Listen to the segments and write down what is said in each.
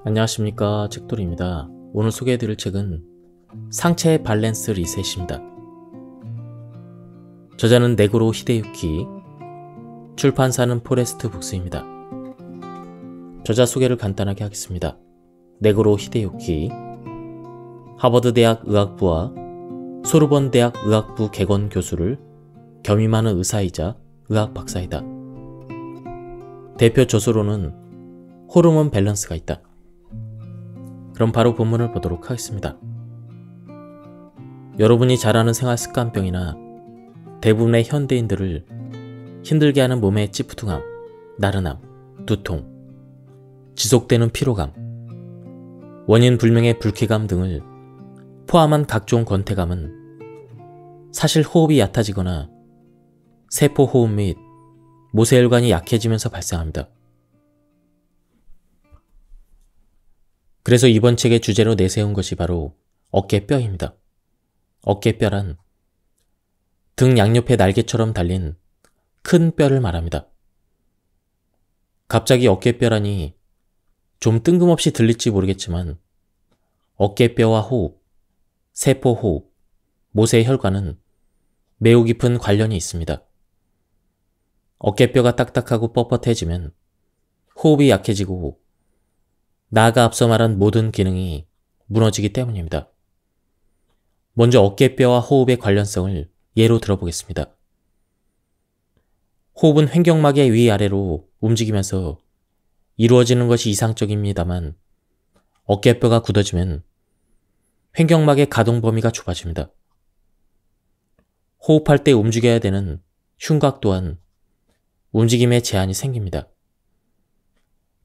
안녕하십니까, 책돌이입니다. 오늘 소개해드릴 책은 상체 밸런스 리셋입니다. 저자는 네고로 히데유키, 출판사는 포레스트 북스입니다. 저자 소개를 간단하게 하겠습니다. 네고로 히데유키, 하버드대학 의학부와 소르본 대학 의학부 개건 교수를 겸임하는 의사이자 의학 박사이다. 대표 저서로는 호르몬 밸런스가 있다. 그럼 바로 본문을 보도록 하겠습니다. 여러분이 잘 아는 생활습관병이나 대부분의 현대인들을 힘들게 하는 몸의 찌뿌둥함, 나른함, 두통, 지속되는 피로감, 원인 불명의 불쾌감 등을 포함한 각종 권태감은 사실 호흡이 얕아지거나 세포호흡 및 모세혈관이 약해지면서 발생합니다. 그래서 이번 책의 주제로 내세운 것이 바로 어깨뼈입니다. 어깨뼈란 등 양옆에 날개처럼 달린 큰 뼈를 말합니다. 갑자기 어깨뼈라니 좀 뜬금없이 들릴지 모르겠지만 어깨뼈와 호흡, 세포호흡, 모세혈관은 매우 깊은 관련이 있습니다. 어깨뼈가 딱딱하고 뻣뻣해지면 호흡이 약해지고 나아가 앞서 말한 모든 기능이 무너지기 때문입니다. 먼저 어깨뼈와 호흡의 관련성을 예로 들어보겠습니다. 호흡은 횡격막의 위아래로 움직이면서 이루어지는 것이 이상적입니다만 어깨뼈가 굳어지면 횡격막의 가동 범위가 좁아집니다. 호흡할 때 움직여야 되는 흉곽 또한 움직임에 제한이 생깁니다.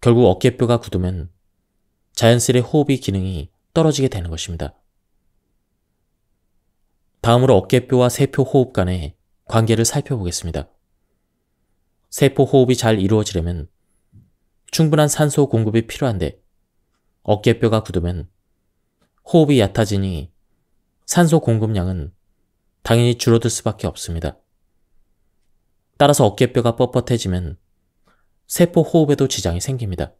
결국 어깨뼈가 굳으면 자연스레 호흡의 기능이 떨어지게 되는 것입니다. 다음으로 어깨뼈와 세포호흡 간의 관계를 살펴보겠습니다. 세포호흡이 잘 이루어지려면 충분한 산소 공급이 필요한데 어깨뼈가 굳으면 호흡이 얕아지니 산소 공급량은 당연히 줄어들 수밖에 없습니다. 따라서 어깨뼈가 뻣뻣해지면 세포호흡에도 지장이 생깁니다.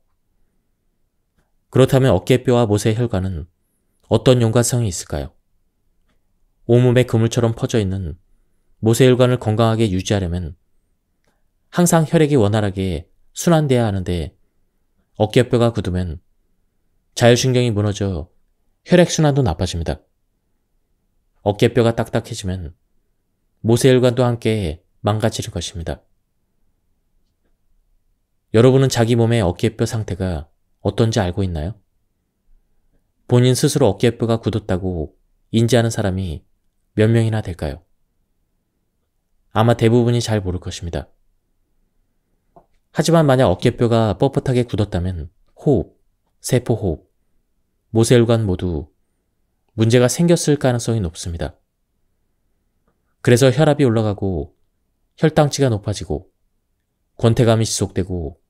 그렇다면 어깨뼈와 모세혈관은 어떤 연관성이 있을까요? 온몸에 그물처럼 퍼져 있는 모세혈관을 건강하게 유지하려면 항상 혈액이 원활하게 순환돼야 하는데 어깨뼈가 굳으면 자율신경이 무너져 혈액순환도 나빠집니다. 어깨뼈가 딱딱해지면 모세혈관도 함께 망가질 것입니다. 여러분은 자기 몸의 어깨뼈 상태가 어떤지 알고 있나요? 본인 스스로 어깨뼈가 굳었다고 인지하는 사람이 몇 명이나 될까요? 아마 대부분이 잘 모를 것입니다. 하지만 만약 어깨뼈가 뻣뻣하게 굳었다면 호흡, 세포호흡, 모세혈관 모두 문제가 생겼을 가능성이 높습니다. 그래서 혈압이 올라가고 혈당치가 높아지고 권태감이 지속되고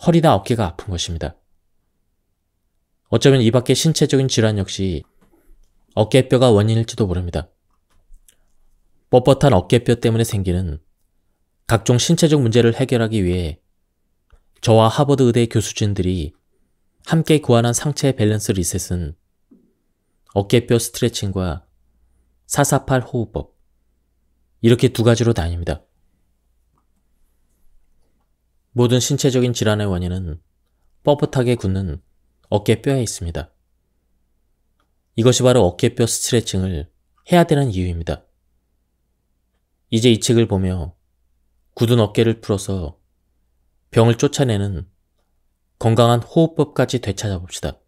허리나 어깨가 아픈 것입니다. 어쩌면 이 밖의 신체적인 질환 역시 어깨뼈가 원인일지도 모릅니다. 뻣뻣한 어깨뼈 때문에 생기는 각종 신체적 문제를 해결하기 위해 저와 하버드 의대 교수진들이 함께 고안한 상체 밸런스 리셋은 어깨뼈 스트레칭과 448 호흡법, 이렇게 두 가지로 나뉩니다. 모든 신체적인 질환의 원인은 뻣뻣하게 굳는 어깨뼈에 있습니다. 이것이 바로 어깨뼈 스트레칭을 해야 되는 이유입니다. 이제 이 책을 보며 굳은 어깨를 풀어서 병을 쫓아내는 건강한 호흡법까지 되찾아봅시다.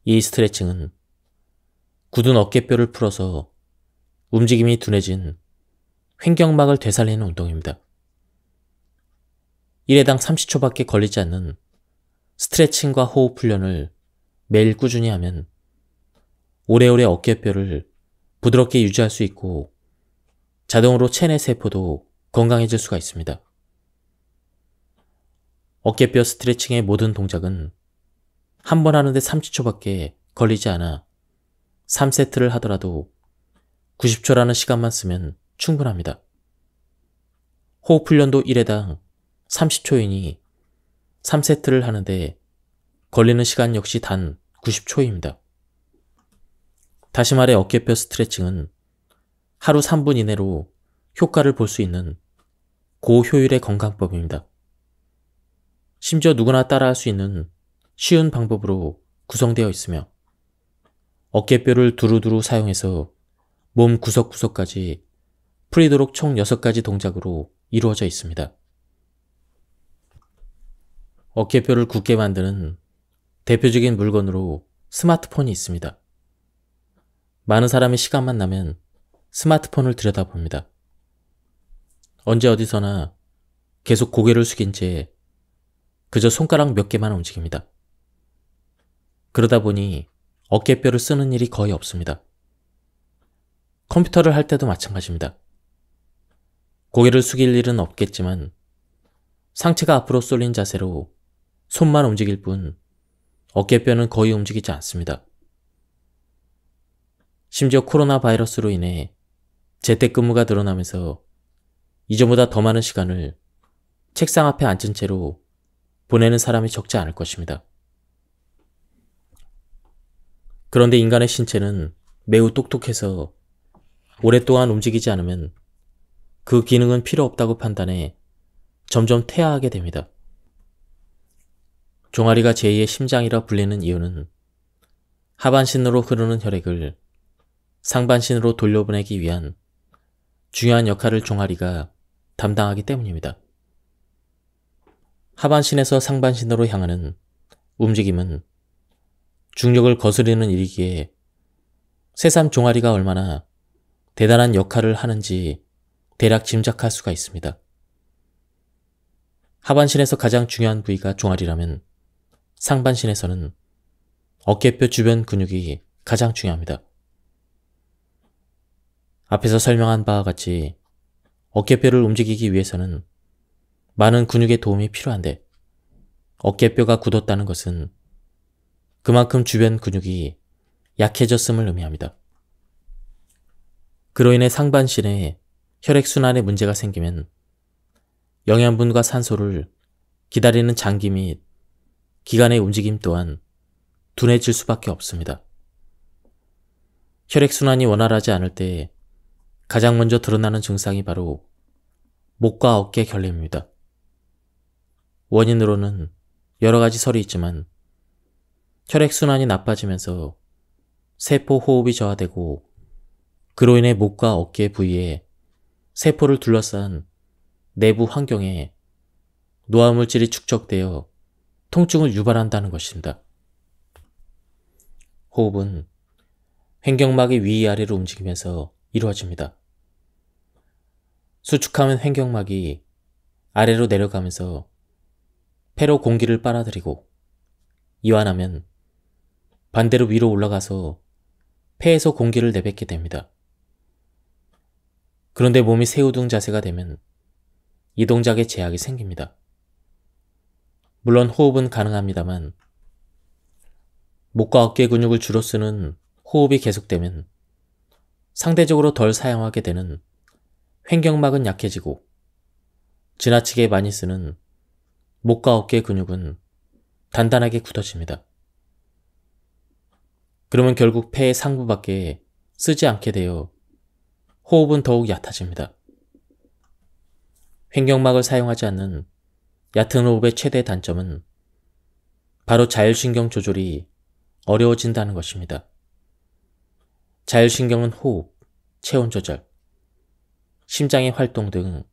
이 스트레칭은 굳은 어깨뼈를 풀어서 움직임이 둔해진 횡격막을 되살리는 운동입니다. 1회당 30초밖에 걸리지 않는 스트레칭과 호흡 훈련을 매일 꾸준히 하면 오래오래 어깨뼈를 부드럽게 유지할 수 있고 자동으로 체내 세포도 건강해질 수가 있습니다. 어깨뼈 스트레칭의 모든 동작은 한 번 하는데 30초밖에 걸리지 않아 3세트를 하더라도 90초라는 시간만 쓰면 충분합니다. 호흡 훈련도 1회당 30초이니 3세트를 하는데 걸리는 시간 역시 단 90초입니다. 다시 말해 어깨뼈 스트레칭은 하루 3분 이내로 효과를 볼 수 있는 고효율의 건강법입니다. 심지어 누구나 따라할 수 있는 쉬운 방법으로 구성되어 있으며 어깨뼈를 두루두루 사용해서 몸 구석구석까지 풀리도록 총 6가지 동작으로 이루어져 있습니다. 어깨뼈를 굳게 만드는 대표적인 물건으로 스마트폰이 있습니다. 많은 사람이 시간만 나면 스마트폰을 들여다봅니다. 언제 어디서나 계속 고개를 숙인 채 그저 손가락 몇 개만 움직입니다. 그러다 보니 어깨뼈를 쓰는 일이 거의 없습니다. 컴퓨터를 할 때도 마찬가지입니다. 고개를 숙일 일은 없겠지만 상체가 앞으로 쏠린 자세로 손만 움직일 뿐 어깨뼈는 거의 움직이지 않습니다. 심지어 코로나 바이러스로 인해 재택근무가 늘어나면서 이전보다 더 많은 시간을 책상 앞에 앉은 채로 보내는 사람이 적지 않을 것입니다. 그런데 인간의 신체는 매우 똑똑해서 오랫동안 움직이지 않으면 그 기능은 필요 없다고 판단해 점점 퇴화하게 됩니다. 종아리가 제2의 심장이라 불리는 이유는 하반신으로 흐르는 혈액을 상반신으로 돌려보내기 위한 중요한 역할을 종아리가 담당하기 때문입니다. 하반신에서 상반신으로 향하는 움직임은 중력을 거스르는 일이기에 새삼 종아리가 얼마나 대단한 역할을 하는지 대략 짐작할 수가 있습니다. 하반신에서 가장 중요한 부위가 종아리라면 상반신에서는 어깨뼈 주변 근육이 가장 중요합니다. 앞에서 설명한 바와 같이 어깨뼈를 움직이기 위해서는 많은 근육의 도움이 필요한데 어깨뼈가 굳었다는 것은 그만큼 주변 근육이 약해졌음을 의미합니다. 그로 인해 상반신에 혈액순환에 문제가 생기면 영양분과 산소를 기다리는 장기 및 기관의 움직임 또한 둔해질 수밖에 없습니다. 혈액순환이 원활하지 않을 때 가장 먼저 드러나는 증상이 바로 목과 어깨 결림입니다. 원인으로는 여러 가지 설이 있지만 혈액순환이 나빠지면서 세포 호흡이 저하되고 그로 인해 목과 어깨 부위에 세포를 둘러싼 내부 환경에 노화물질이 축적되어 통증을 유발한다는 것입니다. 호흡은 횡격막이 위아래로 움직이면서 이루어집니다. 수축하면 횡격막이 아래로 내려가면서 폐로 공기를 빨아들이고 이완하면 반대로 위로 올라가서 폐에서 공기를 내뱉게 됩니다. 그런데 몸이 새우등 자세가 되면 이 동작에 제약이 생깁니다. 물론 호흡은 가능합니다만 목과 어깨 근육을 주로 쓰는 호흡이 계속되면 상대적으로 덜 사용하게 되는 횡격막은 약해지고 지나치게 많이 쓰는 목과 어깨 근육은 단단하게 굳어집니다. 그러면 결국 폐의 상부밖에 쓰지 않게 되어 호흡은 더욱 얕아집니다. 횡격막을 사용하지 않는 얕은 호흡의 최대 단점은 바로 자율신경 조절이 어려워진다는 것입니다. 자율신경은 호흡, 체온 조절, 심장의 활동 등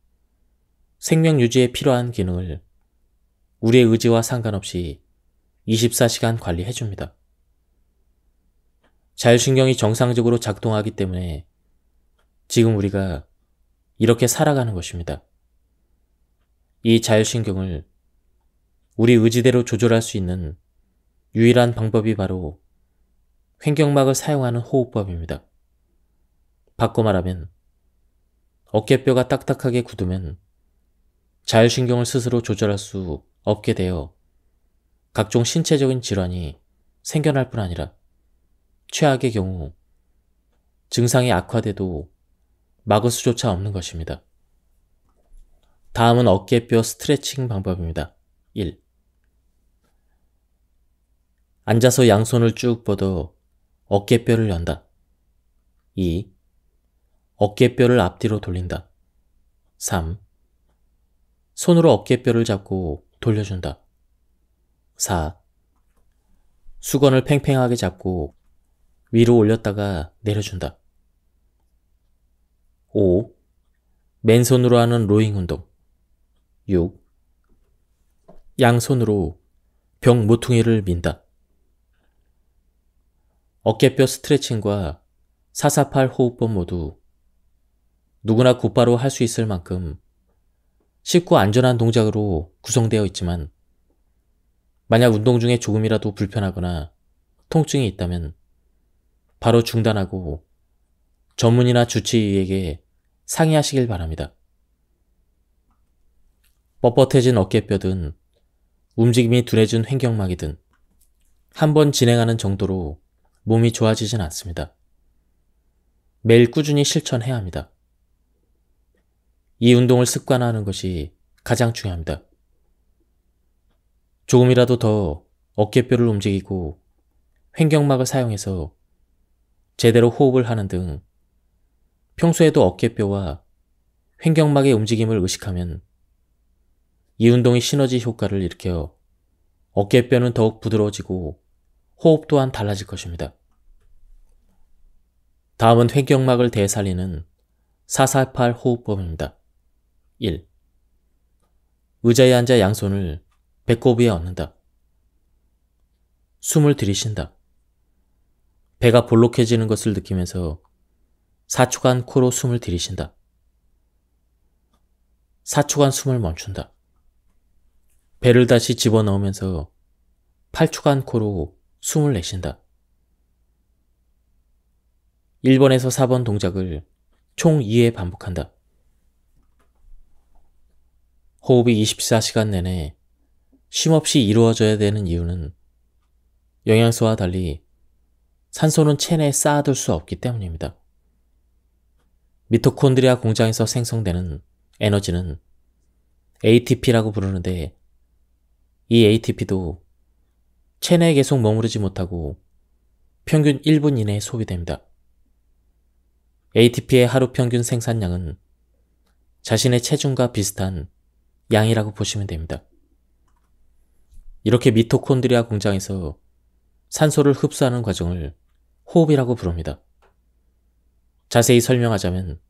생명 유지에 필요한 기능을 우리의 의지와 상관없이 24시간 관리해줍니다. 자율신경이 정상적으로 작동하기 때문에 지금 우리가 이렇게 살아가는 것입니다. 이 자율신경을 우리 의지대로 조절할 수 있는 유일한 방법이 바로 횡격막을 사용하는 호흡법입니다. 바꿔 말하면 어깨뼈가 딱딱하게 굳으면 자율신경을 스스로 조절할 수 없게 되어 각종 신체적인 질환이 생겨날 뿐 아니라 최악의 경우 증상이 악화돼도 막을 수조차 없는 것입니다. 다음은 어깨뼈 스트레칭 방법입니다. 1. 앉아서 양손을 쭉 뻗어 어깨뼈를 연다. 2. 어깨뼈를 앞뒤로 돌린다. 3. 손으로 어깨뼈를 잡고 돌려준다. 4. 수건을 팽팽하게 잡고 위로 올렸다가 내려준다. 5. 맨손으로 하는 로잉 운동. 6. 양손으로 벽 모퉁이를 민다. 어깨뼈 스트레칭과 448 호흡법 모두 누구나 곧바로 할 수 있을 만큼 쉽고 안전한 동작으로 구성되어 있지만 만약 운동 중에 조금이라도 불편하거나 통증이 있다면 바로 중단하고 전문의나 주치의에게 상의하시길 바랍니다. 뻣뻣해진 어깨뼈든 움직임이 둔해진 횡격막이든 한번 진행하는 정도로 몸이 좋아지진 않습니다. 매일 꾸준히 실천해야 합니다. 이 운동을 습관화하는 것이 가장 중요합니다. 조금이라도 더 어깨뼈를 움직이고 횡격막을 사용해서 제대로 호흡을 하는 등 평소에도 어깨뼈와 횡격막의 움직임을 의식하면 이 운동이 시너지 효과를 일으켜 어깨뼈는 더욱 부드러워지고 호흡 또한 달라질 것입니다. 다음은 횡격막을 되살리는 448 호흡법입니다. 1. 의자에 앉아 양손을 배꼽 위에 얹는다. 숨을 들이쉰다. 배가 볼록해지는 것을 느끼면서 4초간 코로 숨을 들이쉰다. 4초간 숨을 멈춘다. 배를 다시 집어넣으면서 8초간 코로 숨을 내쉰다. 1번에서 4번 동작을 총 2회 반복한다. 호흡이 24시간 내내 쉼없이 이루어져야 되는 이유는 영양소와 달리 산소는 체내에 쌓아둘 수 없기 때문입니다. 미토콘드리아 공장에서 생성되는 에너지는 ATP라고 부르는데 이 ATP도 체내에 계속 머무르지 못하고 평균 1분 이내에 소비됩니다. ATP의 하루 평균 생산량은 자신의 체중과 비슷한 양이라고 보시면 됩니다. 이렇게 미토콘드리아 공장에서 산소를 흡수하는 과정을 호흡이라고 부릅니다. 자세히 설명하자면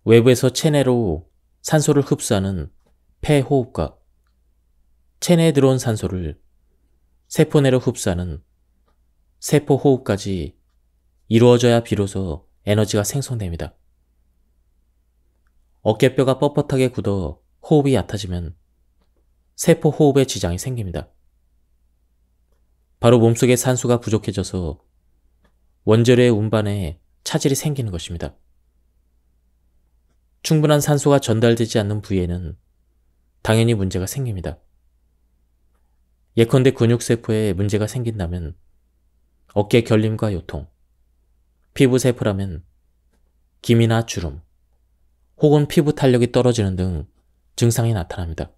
외부에서 체내로 산소를 흡수하는 폐호흡과 체내에 들어온 산소를 세포 내로 흡수하는 세포호흡까지 이루어져야 비로소 에너지가 생성됩니다. 어깨뼈가 뻣뻣하게 굳어 호흡이 얕아지면 세포호흡에 지장이 생깁니다. 바로 몸속에 산소가 부족해져서 원자료의 운반에 차질이 생기는 것입니다. 충분한 산소가 전달되지 않는 부위에는 당연히 문제가 생깁니다. 예컨대 근육세포에 문제가 생긴다면 어깨 결림과 요통, 피부세포라면 기미나 주름, 혹은 피부 탄력이 떨어지는 등 증상이 나타납니다.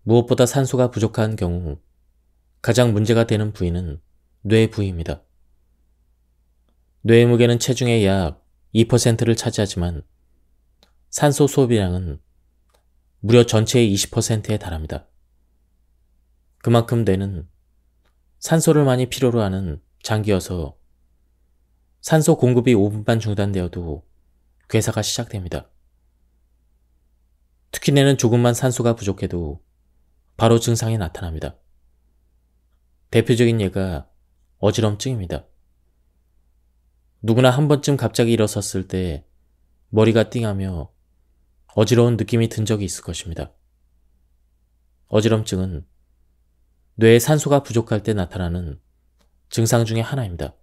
무엇보다 산소가 부족한 경우 가장 문제가 되는 부위는 뇌 부위입니다. 뇌의 무게는 체중의 약 2%를 차지하지만 산소 소비량은 무려 전체의 20%에 달합니다. 그만큼 뇌는 산소를 많이 필요로 하는 장기여서 산소 공급이 5분만 중단되어도 괴사가 시작됩니다. 특히 뇌는 조금만 산소가 부족해도 바로 증상이 나타납니다. 대표적인 예가 어지럼증입니다. 누구나 한 번쯤 갑자기 일어섰을 때 머리가 띵하며 어지러운 느낌이 든 적이 있을 것입니다. 어지럼증은 뇌에 산소가 부족할 때 나타나는 증상 중의 하나입니다.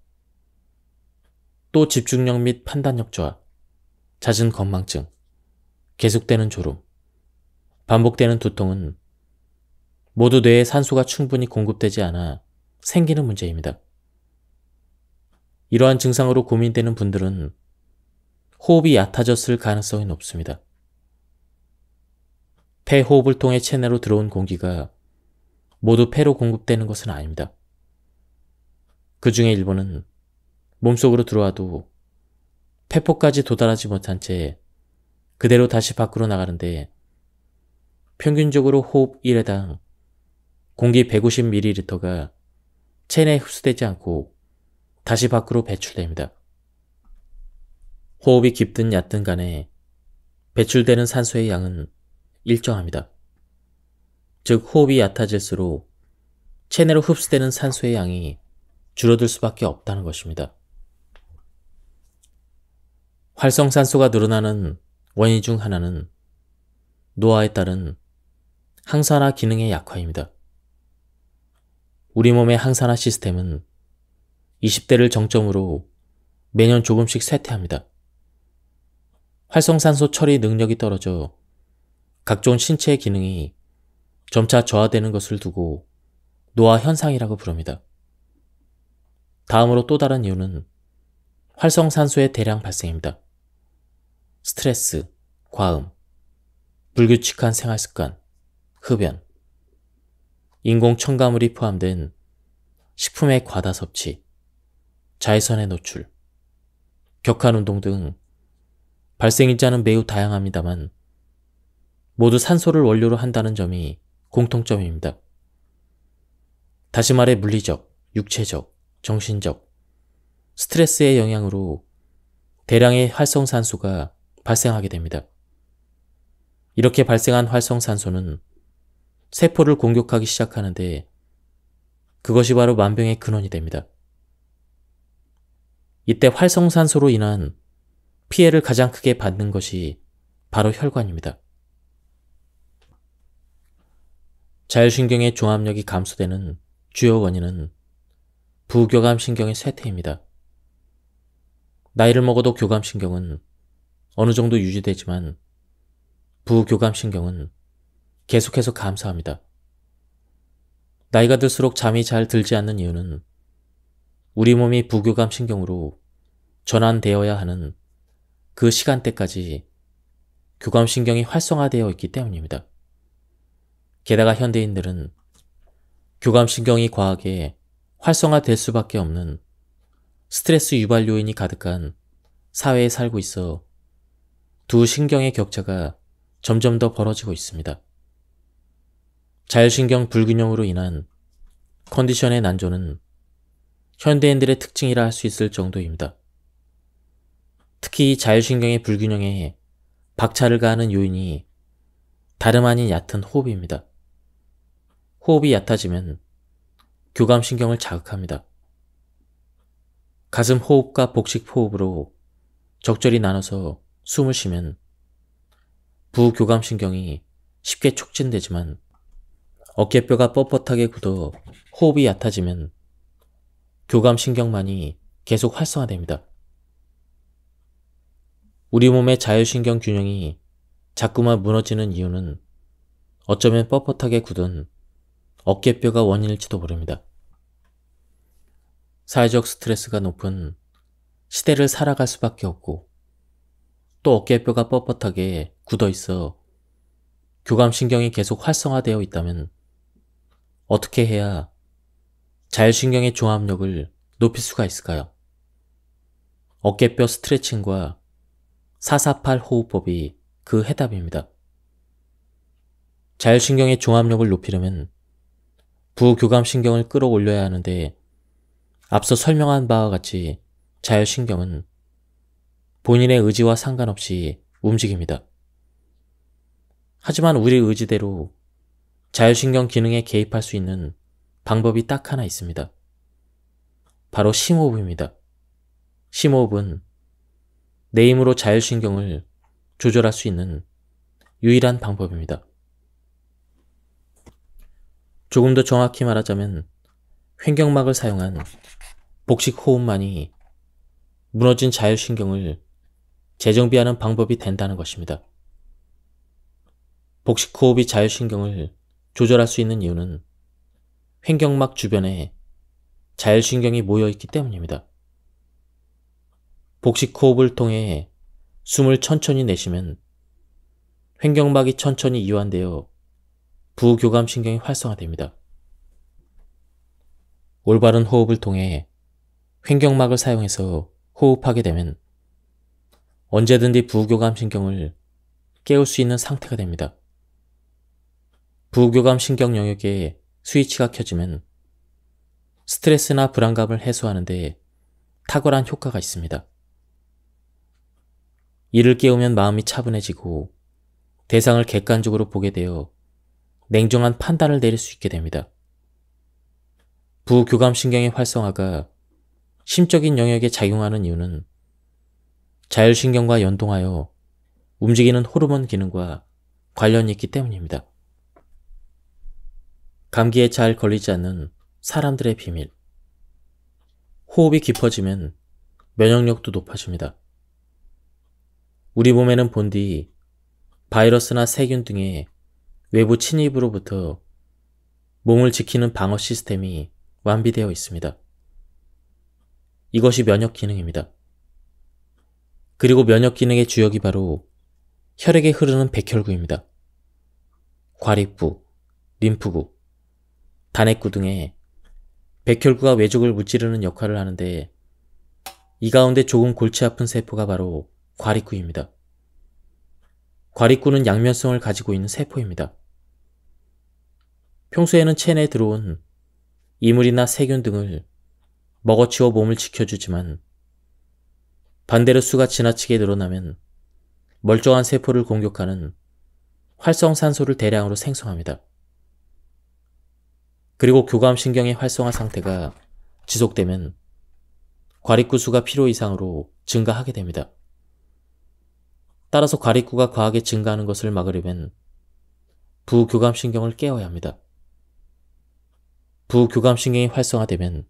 또 집중력 및 판단력 저하, 잦은 건망증, 계속되는 졸음, 반복되는 두통은 모두 뇌에 산소가 충분히 공급되지 않아 생기는 문제입니다. 이러한 증상으로 고민되는 분들은 호흡이 얕아졌을 가능성이 높습니다. 폐호흡을 통해 체내로 들어온 공기가 모두 폐로 공급되는 것은 아닙니다. 그 중에 일부는 몸속으로 들어와도 폐포까지 도달하지 못한 채 그대로 다시 밖으로 나가는데 평균적으로 호흡 1회당 공기 150ml가 체내에 흡수되지 않고 다시 밖으로 배출됩니다. 호흡이 깊든 얕든 간에 배출되는 산소의 양은 일정합니다. 즉 호흡이 얕아질수록 체내로 흡수되는 산소의 양이 줄어들 수밖에 없다는 것입니다. 활성산소가 늘어나는 원인 중 하나는 노화에 따른 항산화 기능의 약화입니다. 우리 몸의 항산화 시스템은 20대를 정점으로 매년 조금씩 쇠퇴합니다. 활성산소 처리 능력이 떨어져 각종 신체의 기능이 점차 저하되는 것을 두고 노화 현상이라고 부릅니다. 다음으로 또 다른 이유는 활성산소의 대량 발생입니다. 스트레스, 과음, 불규칙한 생활습관, 흡연, 인공 첨가물이 포함된 식품의 과다 섭취, 자외선의 노출, 격한 운동 등 발생일자는 매우 다양합니다만 모두 산소를 원료로 한다는 점이 공통점입니다. 다시 말해 물리적, 육체적, 정신적, 스트레스의 영향으로 대량의 활성산소가 발생하게 됩니다. 이렇게 발생한 활성산소는 세포를 공격하기 시작하는데 그것이 바로 만병의 근원이 됩니다. 이때 활성산소로 인한 피해를 가장 크게 받는 것이 바로 혈관입니다. 자율신경의 종합력이 감소되는 주요 원인은 부교감신경의 쇠퇴입니다. 나이를 먹어도 교감신경은 어느 정도 유지되지만 부교감신경은 계속해서 감소합니다. 나이가 들수록 잠이 잘 들지 않는 이유는 우리 몸이 부교감신경으로 전환되어야 하는 그 시간대까지 교감신경이 활성화되어 있기 때문입니다. 게다가 현대인들은 교감신경이 과하게 활성화될 수밖에 없는 스트레스 유발 요인이 가득한 사회에 살고 있어 두 신경의 격차가 점점 더 벌어지고 있습니다. 자율신경 불균형으로 인한 컨디션의 난조는 현대인들의 특징이라 할 수 있을 정도입니다. 특히 이 자율신경의 불균형에 박차를 가하는 요인이 다름 아닌 얕은 호흡입니다. 호흡이 얕아지면 교감신경을 자극합니다. 가슴 호흡과 복식 호흡으로 적절히 나눠서 숨을 쉬면 부교감신경이 쉽게 촉진되지만 어깨뼈가 뻣뻣하게 굳어 호흡이 얕아지면 교감신경만이 계속 활성화됩니다. 우리 몸의 자율신경 균형이 자꾸만 무너지는 이유는 어쩌면 뻣뻣하게 굳은 어깨뼈가 원인일지도 모릅니다. 사회적 스트레스가 높은 시대를 살아갈 수밖에 없고 또 어깨뼈가 뻣뻣하게 굳어 있어 교감신경이 계속 활성화되어 있다면 어떻게 해야 자율신경의 종합력을 높일 수가 있을까요? 어깨뼈 스트레칭과 448 호흡법이 그 해답입니다. 자율신경의 종합력을 높이려면 부교감신경을 끌어올려야 하는데 앞서 설명한 바와 같이 자율신경은 본인의 의지와 상관없이 움직입니다. 하지만 우리 의지대로 자율신경 기능에 개입할 수 있는 방법이 딱 하나 있습니다. 바로 심호흡입니다. 심호흡은 내 힘으로 자율신경을 조절할 수 있는 유일한 방법입니다. 조금 더 정확히 말하자면 횡격막을 사용한 복식 호흡만이 무너진 자율신경을 재정비하는 방법이 된다는 것입니다. 복식 호흡이 자율신경을 조절할 수 있는 이유는 횡격막 주변에 자율신경이 모여있기 때문입니다. 복식 호흡을 통해 숨을 천천히 내쉬면 횡격막이 천천히 이완되어 부교감신경이 활성화됩니다. 올바른 호흡을 통해 횡격막을 사용해서 호흡하게 되면 언제든지 부교감 신경을 깨울 수 있는 상태가 됩니다. 부교감 신경 영역에 스위치가 켜지면 스트레스나 불안감을 해소하는 데 탁월한 효과가 있습니다. 이를 깨우면 마음이 차분해지고 대상을 객관적으로 보게 되어 냉정한 판단을 내릴 수 있게 됩니다. 부교감신경의 활성화가 심적인 영역에 작용하는 이유는 자율신경과 연동하여 움직이는 호르몬 기능과 관련이 있기 때문입니다. 감기에 잘 걸리지 않는 사람들의 비밀. 호흡이 깊어지면 면역력도 높아집니다. 우리 몸에는 본디 바이러스나 세균 등의 외부 침입으로부터 몸을 지키는 방어 시스템이 완비되어 있습니다. 이것이 면역 기능입니다. 그리고 면역 기능의 주역이 바로 혈액에 흐르는 백혈구입니다. 과립구, 림프구, 단핵구 등의 백혈구가 외족을 무찌르는 역할을 하는데 이 가운데 조금 골치 아픈 세포가 바로 과립구입니다. 과립구는 양면성을 가지고 있는 세포입니다. 평소에는 체내에 들어온 이물이나 세균 등을 먹어치워 몸을 지켜주지만 반대로 수가 지나치게 늘어나면 멀쩡한 세포를 공격하는 활성산소를 대량으로 생성합니다. 그리고 교감신경의 활성화 상태가 지속되면 과립구 수가 필요 이상으로 증가하게 됩니다. 따라서 과립구가 과하게 증가하는 것을 막으려면 부교감신경을 깨워야 합니다. 부교감신경이 활성화되면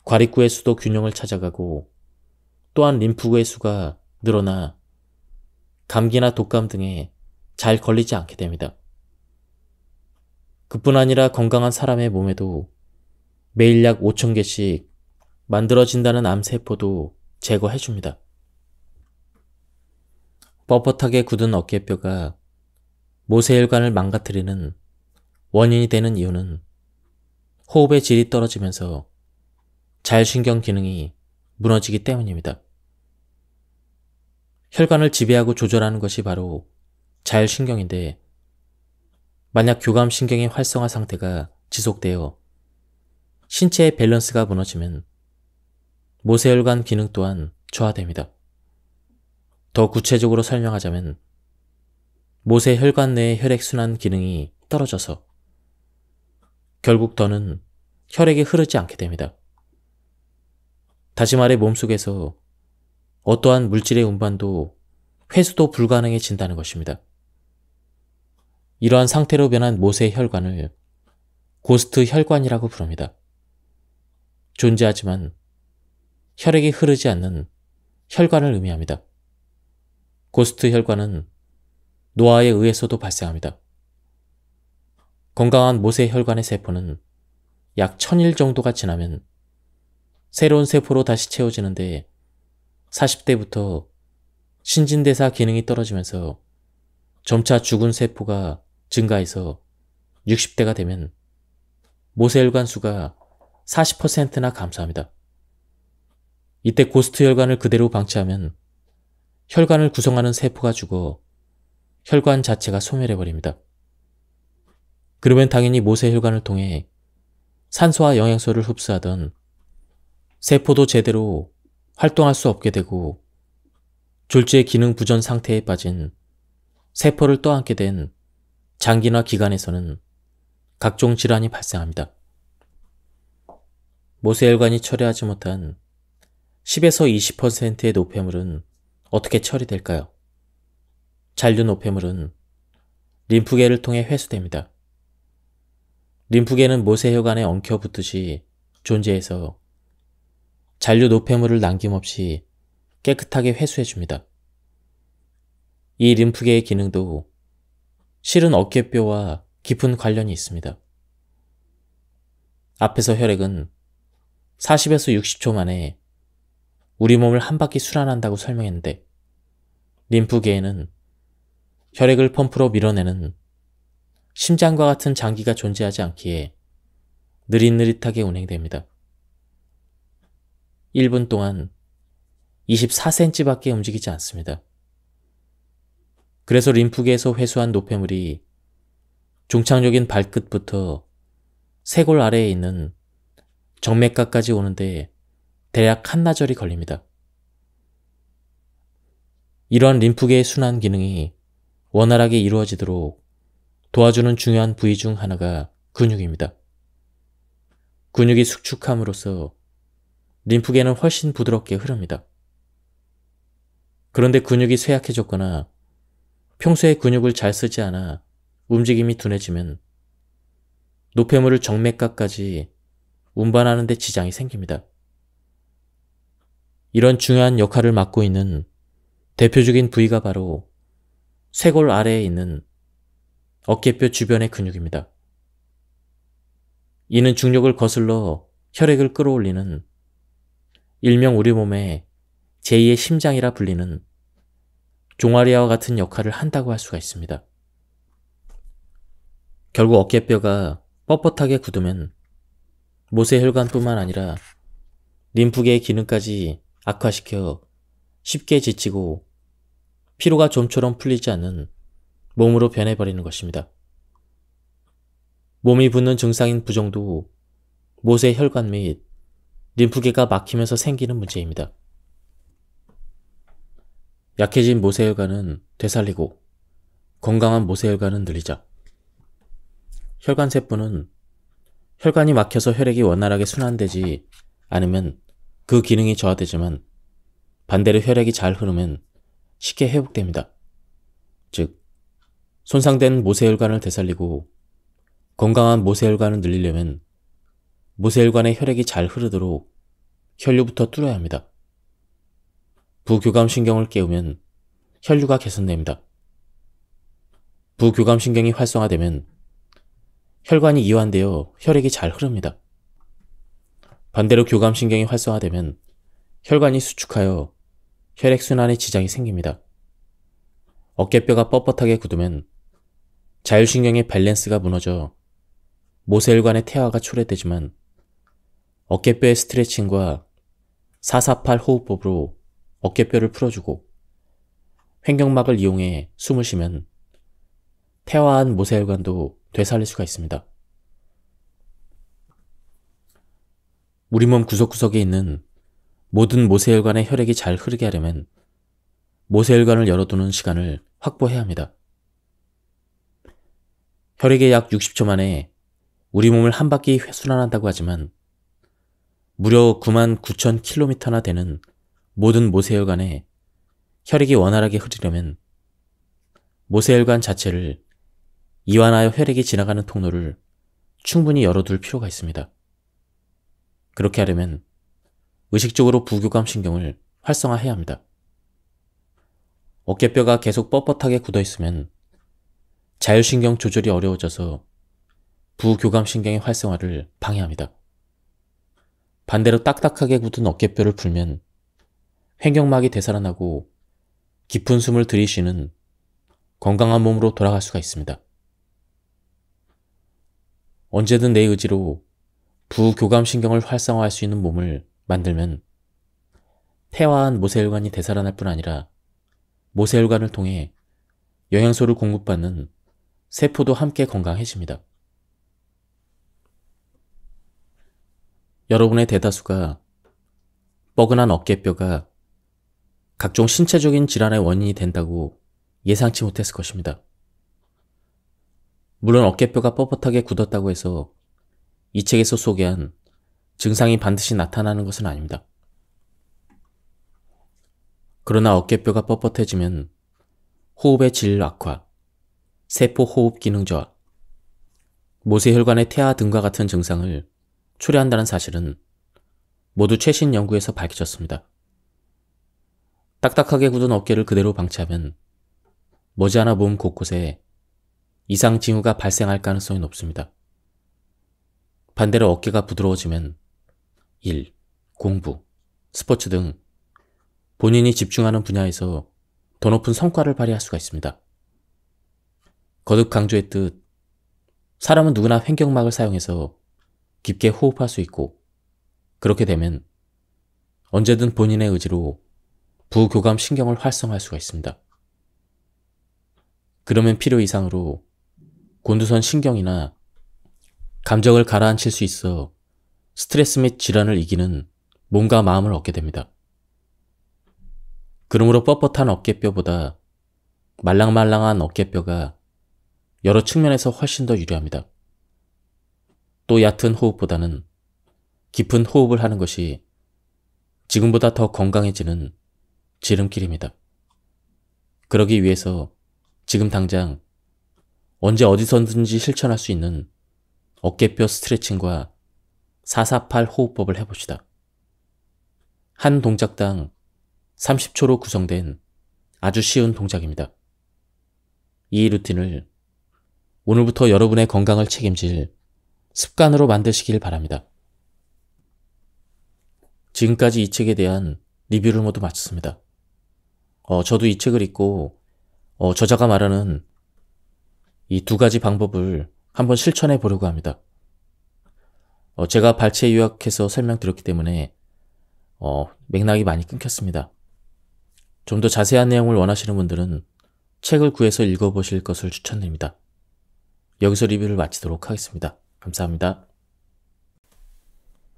과립구의 수도 균형을 찾아가고 또한 림프구의 수가 늘어나 감기나 독감 등에 잘 걸리지 않게 됩니다. 그뿐 아니라 건강한 사람의 몸에도 매일 약 5,000개씩 만들어진다는 암세포도 제거해줍니다. 뻣뻣하게 굳은 어깨뼈가 모세혈관을 망가뜨리는 원인이 되는 이유는 호흡의 질이 떨어지면서 자율신경 기능이 무너지기 때문입니다. 혈관을 지배하고 조절하는 것이 바로 자율신경인데 만약 교감신경의 활성화 상태가 지속되어 신체의 밸런스가 무너지면 모세혈관 기능 또한 저하됩니다. 더 구체적으로 설명하자면 모세혈관 내의 혈액순환 기능이 떨어져서 결국 더는 혈액이 흐르지 않게 됩니다. 다시 말해 몸속에서 어떠한 물질의 운반도 회수도 불가능해진다는 것입니다. 이러한 상태로 변한 모세혈관을 고스트 혈관이라고 부릅니다. 존재하지만 혈액이 흐르지 않는 혈관을 의미합니다. 고스트 혈관은 노화에 의해서도 발생합니다. 건강한 모세혈관의 세포는 약 1000일 정도가 지나면 새로운 세포로 다시 채워지는데 40대부터 신진대사 기능이 떨어지면서 점차 죽은 세포가 증가해서 60대가 되면 모세혈관 수가 40%나 감소합니다. 이때 고스트 혈관을 그대로 방치하면 혈관을 구성하는 세포가 죽어 혈관 자체가 소멸해버립니다. 그러면 당연히 모세혈관을 통해 산소와 영양소를 흡수하던 세포도 제대로 활동할 수 없게 되고 졸지의 기능 부전 상태에 빠진 세포를 떠안게 된 장기나 기관에서는 각종 질환이 발생합니다. 모세혈관이 처리하지 못한 10에서 20%의 노폐물은 어떻게 처리될까요? 잔류 노폐물은 림프계를 통해 회수됩니다. 림프계는 모세혈관에 엉켜붙듯이 존재해서 잔류 노폐물을 남김없이 깨끗하게 회수해줍니다. 이 림프계의 기능도 실은 어깨뼈와 깊은 관련이 있습니다. 앞에서 혈액은 40에서 60초 만에 우리 몸을 한 바퀴 순환한다고 설명했는데 림프계에는 혈액을 펌프로 밀어내는 심장과 같은 장기가 존재하지 않기에 느릿느릿하게 운행됩니다. 1분 동안 24cm밖에 움직이지 않습니다. 그래서 림프계에서 회수한 노폐물이 종착역인 발끝부터 쇄골 아래에 있는 정맥각까지 오는데 대략 한나절이 걸립니다. 이러한 림프계의 순환 기능이 원활하게 이루어지도록 도와주는 중요한 부위 중 하나가 근육입니다. 근육이 수축함으로써 림프계는 훨씬 부드럽게 흐릅니다. 그런데 근육이 쇠약해졌거나 평소에 근육을 잘 쓰지 않아 움직임이 둔해지면 노폐물을 정맥각까지 운반하는 데 지장이 생깁니다. 이런 중요한 역할을 맡고 있는 대표적인 부위가 바로 쇄골 아래에 있는 어깨뼈 주변의 근육입니다. 이는 중력을 거슬러 혈액을 끌어올리는 일명 우리 몸의 제2의 심장이라 불리는 종아리와 같은 역할을 한다고 할 수가 있습니다. 결국 어깨뼈가 뻣뻣하게 굳으면 모세혈관뿐만 아니라 림프계의 기능까지 악화시켜 쉽게 지치고 피로가 좀처럼 풀리지 않는 몸으로 변해버리는 것입니다. 몸이 붓는 증상인 부종도 모세혈관 및 림프계가 막히면서 생기는 문제입니다. 약해진 모세혈관은 되살리고 건강한 모세혈관은 늘리자. 혈관세포는 혈관이 막혀서 혈액이 원활하게 순환되지 않으면 그 기능이 저하되지만 반대로 혈액이 잘 흐르면 쉽게 회복됩니다. 즉, 손상된 모세혈관을 되살리고 건강한 모세혈관을 늘리려면 모세혈관에 혈액이 잘 흐르도록 혈류부터 뚫어야 합니다. 부교감신경을 깨우면 혈류가 개선됩니다. 부교감신경이 활성화되면 혈관이 이완되어 혈액이 잘 흐릅니다. 반대로 교감신경이 활성화되면 혈관이 수축하여 혈액순환에 지장이 생깁니다. 어깨뼈가 뻣뻣하게 굳으면 자율신경의 밸런스가 무너져 모세혈관의 태화가 초래되지만 어깨뼈의 스트레칭과 448 호흡법으로 어깨뼈를 풀어주고 횡격막을 이용해 숨을 쉬면 태화한 모세혈관도 되살릴 수가 있습니다. 우리 몸 구석구석에 있는 모든 모세혈관에 혈액이 잘 흐르게 하려면 모세혈관을 열어두는 시간을 확보해야 합니다. 혈액의 약 60초 만에 우리 몸을 한 바퀴 순환한다고 하지만 무려 99,000km나 되는 모든 모세혈관에 혈액이 원활하게 흐르려면 모세혈관 자체를 이완하여 혈액이 지나가는 통로를 충분히 열어둘 필요가 있습니다. 그렇게 하려면 의식적으로 부교감신경을 활성화해야 합니다. 어깨뼈가 계속 뻣뻣하게 굳어있으면 자율신경 조절이 어려워져서 부교감신경의 활성화를 방해합니다. 반대로 딱딱하게 굳은 어깨뼈를 풀면 횡격막이 되살아나고 깊은 숨을 들이쉬는 건강한 몸으로 돌아갈 수가 있습니다. 언제든 내 의지로 부교감신경을 활성화할 수 있는 몸을 만들면 태화한 모세혈관이 되살아날 뿐 아니라 모세혈관을 통해 영양소를 공급받는 세포도 함께 건강해집니다. 여러분의 대다수가 뻐근한 어깨뼈가 각종 신체적인 질환의 원인이 된다고 예상치 못했을 것입니다. 물론 어깨뼈가 뻣뻣하게 굳었다고 해서 이 책에서 소개한 증상이 반드시 나타나는 것은 아닙니다. 그러나 어깨뼈가 뻣뻣해지면 호흡의 질 악화, 세포 호흡 기능 저하, 모세혈관의 태아 등과 같은 증상을 초래한다는 사실은 모두 최신 연구에서 밝혀졌습니다. 딱딱하게 굳은 어깨를 그대로 방치하면 머지않아 몸 곳곳에 이상 징후가 발생할 가능성이 높습니다. 반대로 어깨가 부드러워지면 일, 공부, 스포츠 등 본인이 집중하는 분야에서 더 높은 성과를 발휘할 수가 있습니다. 거듭 강조했듯 사람은 누구나 횡격막을 사용해서 깊게 호흡할 수 있고, 그렇게 되면 언제든 본인의 의지로 부교감 신경을 활성화할 수가 있습니다. 그러면 필요 이상으로 곤두선 신경이나 감정을 가라앉힐 수 있어 스트레스 및 질환을 이기는 몸과 마음을 얻게 됩니다. 그러므로 뻣뻣한 어깨뼈보다 말랑말랑한 어깨뼈가 여러 측면에서 훨씬 더 유리합니다. 또 얕은 호흡보다는 깊은 호흡을 하는 것이 지금보다 더 건강해지는 지름길입니다. 그러기 위해서 지금 당장 언제 어디서든지 실천할 수 있는 어깨뼈 스트레칭과 448 호흡법을 해봅시다. 한 동작당 30초로 구성된 아주 쉬운 동작입니다. 이 루틴을 오늘부터 여러분의 건강을 책임질 습관으로 만드시길 바랍니다. 지금까지 이 책에 대한 리뷰를 모두 마쳤습니다. 저도 이 책을 읽고 저자가 말하는 이 두 가지 방법을 한번 실천해 보려고 합니다. 제가 발췌 요약해서 설명드렸기 때문에 맥락이 많이 끊겼습니다. 좀 더 자세한 내용을 원하시는 분들은 책을 구해서 읽어보실 것을 추천드립니다. 여기서 리뷰를 마치도록 하겠습니다. 감사합니다.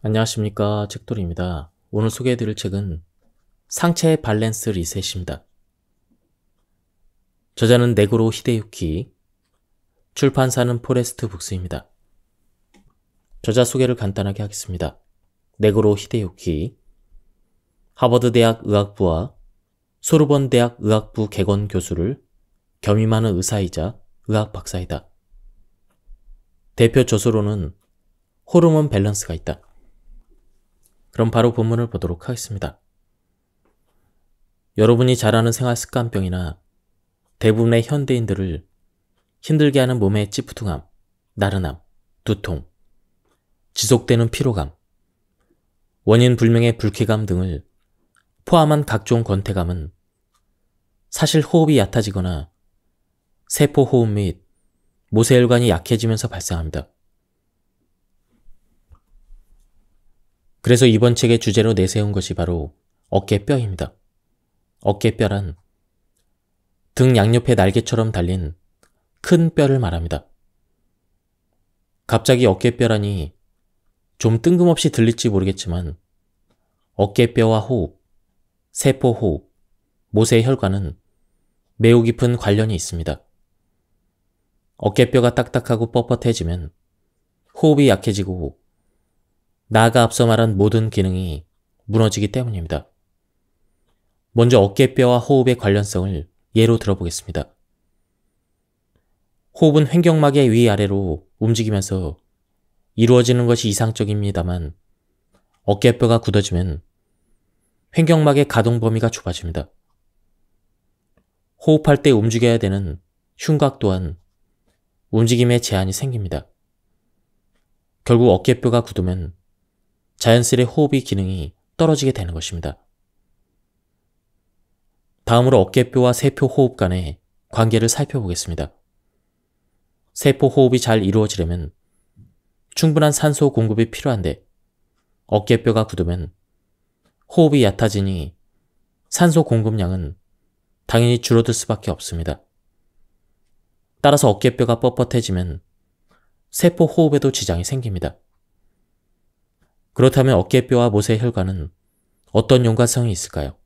안녕하십니까, 책돌이입니다. 오늘 소개해드릴 책은 상체의 밸런스 리셋입니다. 저자는 네고로 히데유키, 출판사는 포레스트 북스입니다. 저자 소개를 간단하게 하겠습니다. 네고로 히데유키, 하버드대학 의학부와 소르본 대학 의학부 개건 교수를 겸임하는 의사이자 의학 박사이다. 대표 저서로는 호르몬 밸런스가 있다. 그럼 바로 본문을 보도록 하겠습니다. 여러분이 잘 아는 생활습관병이나 대부분의 현대인들을 힘들게 하는 몸의 찌푸둥함, 나른함, 두통, 지속되는 피로감, 원인 불명의 불쾌감 등을 포함한 각종 권태감은 사실 호흡이 얕아지거나 세포호흡 및 모세혈관이 약해지면서 발생합니다. 그래서 이번 책의 주제로 내세운 것이 바로 어깨뼈입니다. 어깨뼈란 등 양옆에 날개처럼 달린 큰 뼈를 말합니다. 갑자기 어깨뼈라니 좀 뜬금없이 들릴지 모르겠지만 어깨뼈와 호흡, 세포호흡, 모세혈관은 매우 깊은 관련이 있습니다. 어깨뼈가 딱딱하고 뻣뻣해지면 호흡이 약해지고 나아가 앞서 말한 모든 기능이 무너지기 때문입니다. 먼저 어깨뼈와 호흡의 관련성을 예로 들어보겠습니다. 호흡은 횡격막의 위아래로 움직이면서 이루어지는 것이 이상적입니다만 어깨뼈가 굳어지면 횡격막의 가동 범위가 좁아집니다. 호흡할 때 움직여야 되는 흉곽 또한 움직임에 제한이 생깁니다. 결국 어깨뼈가 굳으면 자연스레 호흡의 기능이 떨어지게 되는 것입니다. 다음으로 어깨뼈와 세포호흡 간의 관계를 살펴보겠습니다. 세포호흡이 잘 이루어지려면 충분한 산소 공급이 필요한데 어깨뼈가 굳으면 호흡이 얕아지니 산소 공급량은 당연히 줄어들 수밖에 없습니다. 따라서 어깨뼈가 뻣뻣해지면 세포호흡에도 지장이 생깁니다. 그렇다면 어깨뼈와 모세혈관은 어떤 연관성이 있을까요?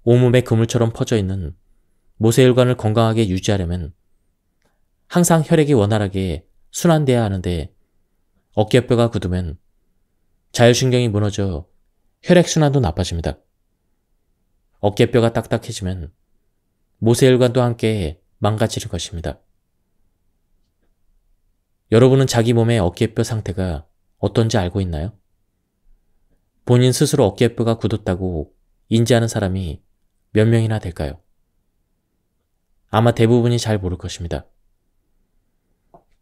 온몸에 그물처럼 퍼져 있는 모세혈관을 건강하게 유지하려면 항상 혈액이 원활하게 순환돼야 하는데 어깨뼈가 굳으면 자율신경이 무너져 혈액순환도 나빠집니다. 어깨뼈가 딱딱해지면 모세혈관도 함께 망가지는 것입니다. 여러분은 자기 몸의 어깨뼈 상태가 어떤지 알고 있나요? 본인 스스로 어깨뼈가 굳었다고 인지하는 사람이 몇 명이나 될까요? 아마 대부분이 잘 모를 것입니다.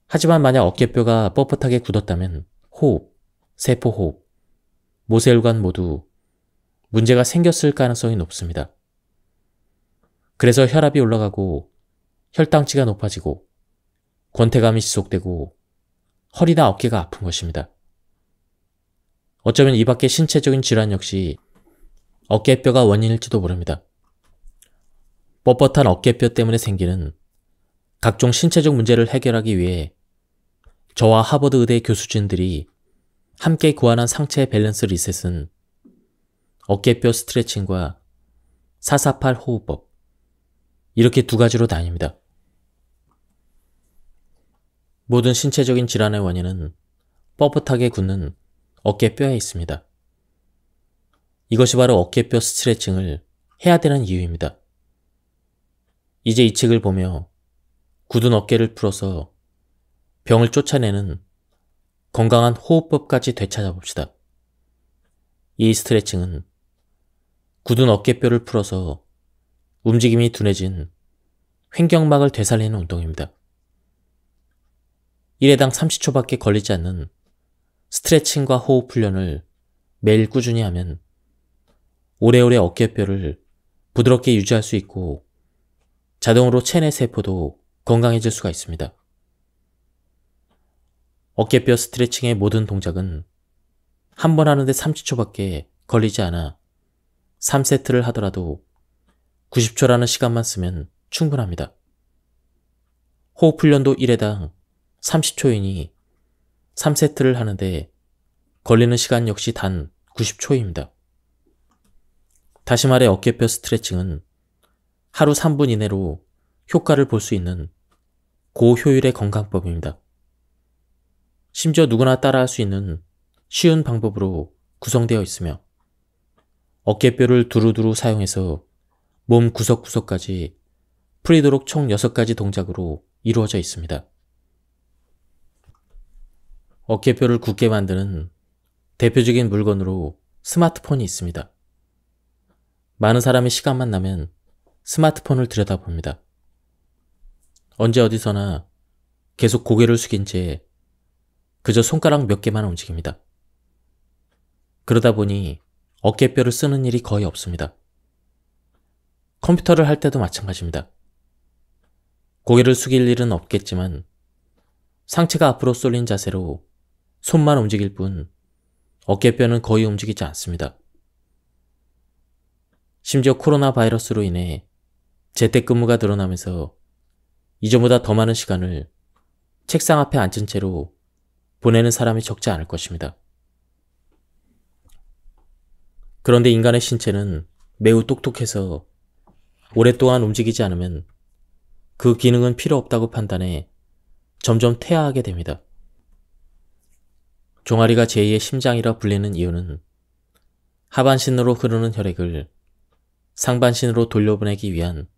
하지만 만약 어깨뼈가 뻣뻣하게 굳었다면 호흡, 세포호흡, 모세혈관 모두 문제가 생겼을 가능성이 높습니다. 그래서 혈압이 올라가고 혈당치가 높아지고 권태감이 지속되고 허리나 어깨가 아픈 것입니다. 어쩌면 이 밖의 신체적인 질환 역시 어깨뼈가 원인일지도 모릅니다. 뻣뻣한 어깨뼈 때문에 생기는 각종 신체적 문제를 해결하기 위해 저와 하버드 의대 교수진들이 함께 고안한 상체 밸런스 리셋은 어깨뼈 스트레칭과 448 호흡법, 이렇게 두 가지로 나뉩니다. 모든 신체적인 질환의 원인은 뻣뻣하게 굳는 어깨뼈에 있습니다. 이것이 바로 어깨뼈 스트레칭을 해야 되는 이유입니다. 이제 이 책을 보며 굳은 어깨를 풀어서 병을 쫓아내는 건강한 호흡법까지 되찾아봅시다. 이 스트레칭은 굳은 어깨뼈를 풀어서 움직임이 둔해진 횡격막을 되살리는 운동입니다. 1회당 30초밖에 걸리지 않는 스트레칭과 호흡 훈련을 매일 꾸준히 하면 오래오래 어깨뼈를 부드럽게 유지할 수 있고 자동으로 체내 세포도 건강해질 수가 있습니다. 어깨뼈 스트레칭의 모든 동작은 한 번 하는데 30초밖에 걸리지 않아 3세트를 하더라도 90초라는 시간만 쓰면 충분합니다. 호흡 훈련도 1회당 30초이니 3세트를 하는데 걸리는 시간 역시 단 90초입니다. 다시 말해 어깨뼈 스트레칭은 하루 3분 이내로 효과를 볼 수 있는 고효율의 건강법입니다. 심지어 누구나 따라할 수 있는 쉬운 방법으로 구성되어 있으며 어깨뼈를 두루두루 사용해서 몸 구석구석까지 풀리도록 총 6가지 동작으로 이루어져 있습니다. 어깨뼈를 굳게 만드는 대표적인 물건으로 스마트폰이 있습니다. 많은 사람이 시간만 나면 스마트폰을 들여다봅니다. 언제 어디서나 계속 고개를 숙인 채 그저 손가락 몇 개만 움직입니다. 그러다 보니 어깨뼈를 쓰는 일이 거의 없습니다. 컴퓨터를 할 때도 마찬가지입니다. 고개를 숙일 일은 없겠지만 상체가 앞으로 쏠린 자세로 손만 움직일 뿐 어깨뼈는 거의 움직이지 않습니다. 심지어 코로나 바이러스로 인해 재택근무가 늘어나면서 이전보다 더 많은 시간을 책상 앞에 앉은 채로 보내는 사람이 적지 않을 것입니다. 그런데 인간의 신체는 매우 똑똑해서 오랫동안 움직이지 않으면 그 기능은 필요 없다고 판단해 점점 퇴화하게 됩니다. 종아리가 제2의 심장이라 불리는 이유는 하반신으로 흐르는 혈액을 상반신으로 돌려보내기 위한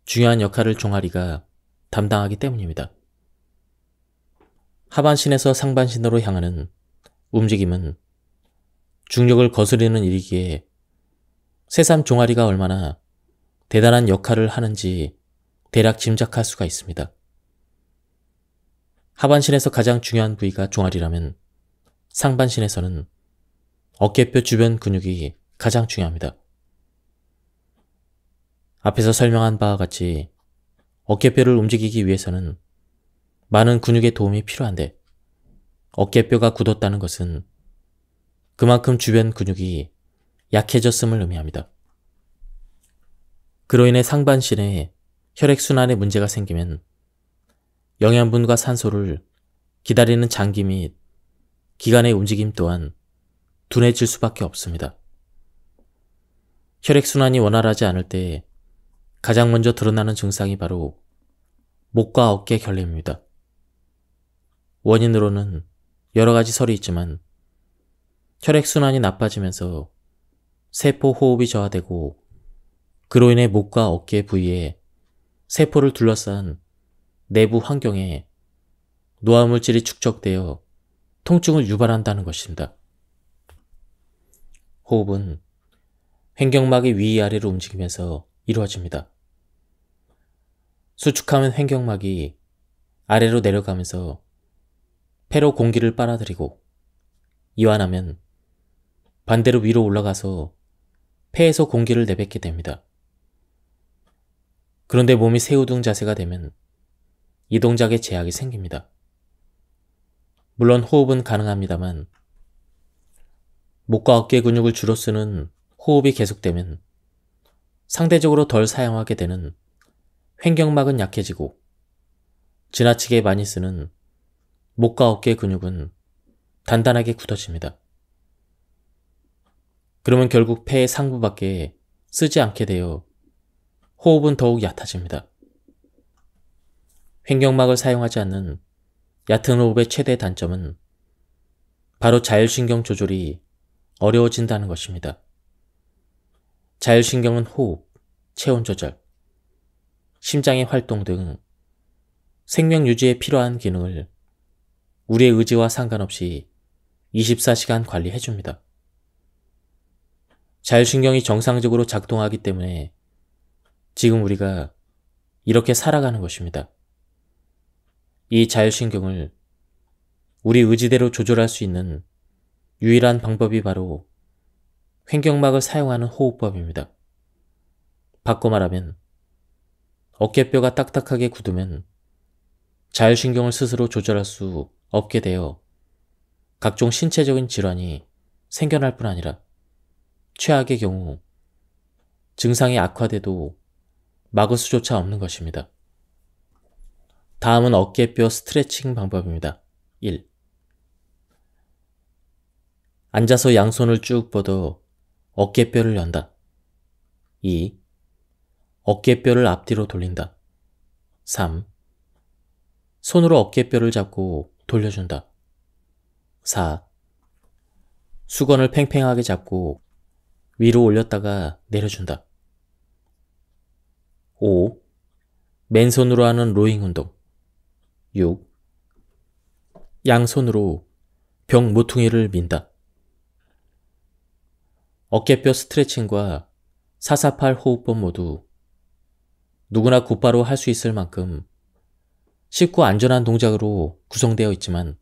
중요한 역할을 종아리가 담당하기 때문입니다. 하반신에서 상반신으로 향하는 움직임은 중력을 거스르는 일이기에 새삼 종아리가 얼마나 대단한 역할을 하는지 대략 짐작할 수가 있습니다. 하반신에서 가장 중요한 부위가 종아리라면 상반신에서는 어깨뼈 주변 근육이 가장 중요합니다. 앞에서 설명한 바와 같이 어깨뼈를 움직이기 위해서는 많은 근육의 도움이 필요한데 어깨뼈가 굳었다는 것은 그만큼 주변 근육이 약해졌음을 의미합니다. 그로 인해 상반신에 혈액순환에 문제가 생기면 영양분과 산소를 기다리는 장기 및 기관의 움직임 또한 둔해질 수밖에 없습니다. 혈액순환이 원활하지 않을 때 가장 먼저 드러나는 증상이 바로 목과 어깨 결림입니다. 원인으로는 여러 가지 설이 있지만 혈액순환이 나빠지면서 세포 호흡이 저하되고 그로 인해 목과 어깨 부위에 세포를 둘러싼 내부 환경에 노화물질이 축적되어 통증을 유발한다는 것입니다. 호흡은 횡격막이 위아래로 움직이면서 이루어집니다. 수축하면 횡격막이 아래로 내려가면서 폐로 공기를 빨아들이고 이완하면 반대로 위로 올라가서 폐에서 공기를 내뱉게 됩니다. 그런데 몸이 새우등 자세가 되면 이 동작에 제약이 생깁니다. 물론 호흡은 가능합니다만 목과 어깨 근육을 주로 쓰는 호흡이 계속되면 상대적으로 덜 사용하게 되는 횡격막은 약해지고 지나치게 많이 쓰는 목과 어깨 근육은 단단하게 굳어집니다. 그러면 결국 폐의 상부밖에 쓰지 않게 되어 호흡은 더욱 얕아집니다. 횡격막을 사용하지 않는 얕은 호흡의 최대 단점은 바로 자율신경 조절이 어려워진다는 것입니다. 자율신경은 호흡, 체온 조절, 심장의 활동 등 생명 유지에 필요한 기능을 우리의 의지와 상관없이 24시간 관리해줍니다. 자율신경이 정상적으로 작동하기 때문에 지금 우리가 이렇게 살아가는 것입니다. 이 자율신경을 우리 의지대로 조절할 수 있는 유일한 방법이 바로 횡격막을 사용하는 호흡법입니다. 바꿔 말하면 어깨뼈가 딱딱하게 굳으면 자율신경을 스스로 조절할 수 없게 되어 각종 신체적인 질환이 생겨날 뿐 아니라 최악의 경우 증상이 악화돼도 막을 수조차 없는 것입니다. 다음은 어깨뼈 스트레칭 방법입니다. 1. 앉아서 양손을 쭉 뻗어 어깨뼈를 연다. 2. 어깨뼈를 앞뒤로 돌린다. 3. 손으로 어깨뼈를 잡고 돌려준다. 4. 수건을 팽팽하게 잡고 위로 올렸다가 내려준다. 5. 맨손으로 하는 로잉 운동. 6. 양손으로 벽 모퉁이를 민다. 어깨뼈 스트레칭과 448 호흡법 모두 누구나 곧바로 할 수 있을 만큼 쉽고 안전한 동작으로 구성되어 있지만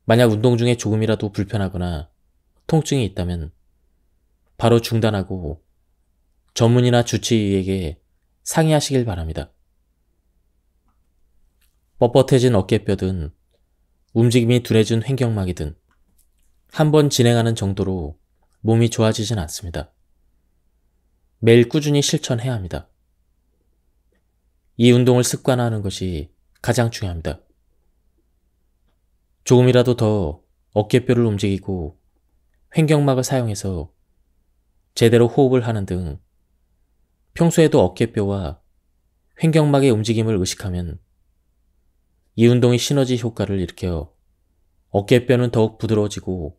만약 운동 중에 조금이라도 불편하거나 통증이 있다면 바로 중단하고 전문의나 주치의에게 상의하시길 바랍니다. 뻣뻣해진 어깨뼈든 움직임이 둔해진 횡격막이든 한 번 진행하는 정도로 몸이 좋아지진 않습니다. 매일 꾸준히 실천해야 합니다. 이 운동을 습관화하는 것이 가장 중요합니다. 조금이라도 더 어깨뼈를 움직이고 횡격막을 사용해서 제대로 호흡을 하는 등 평소에도 어깨뼈와 횡격막의 움직임을 의식하면 이 운동이 시너지 효과를 일으켜 어깨뼈는 더욱 부드러워지고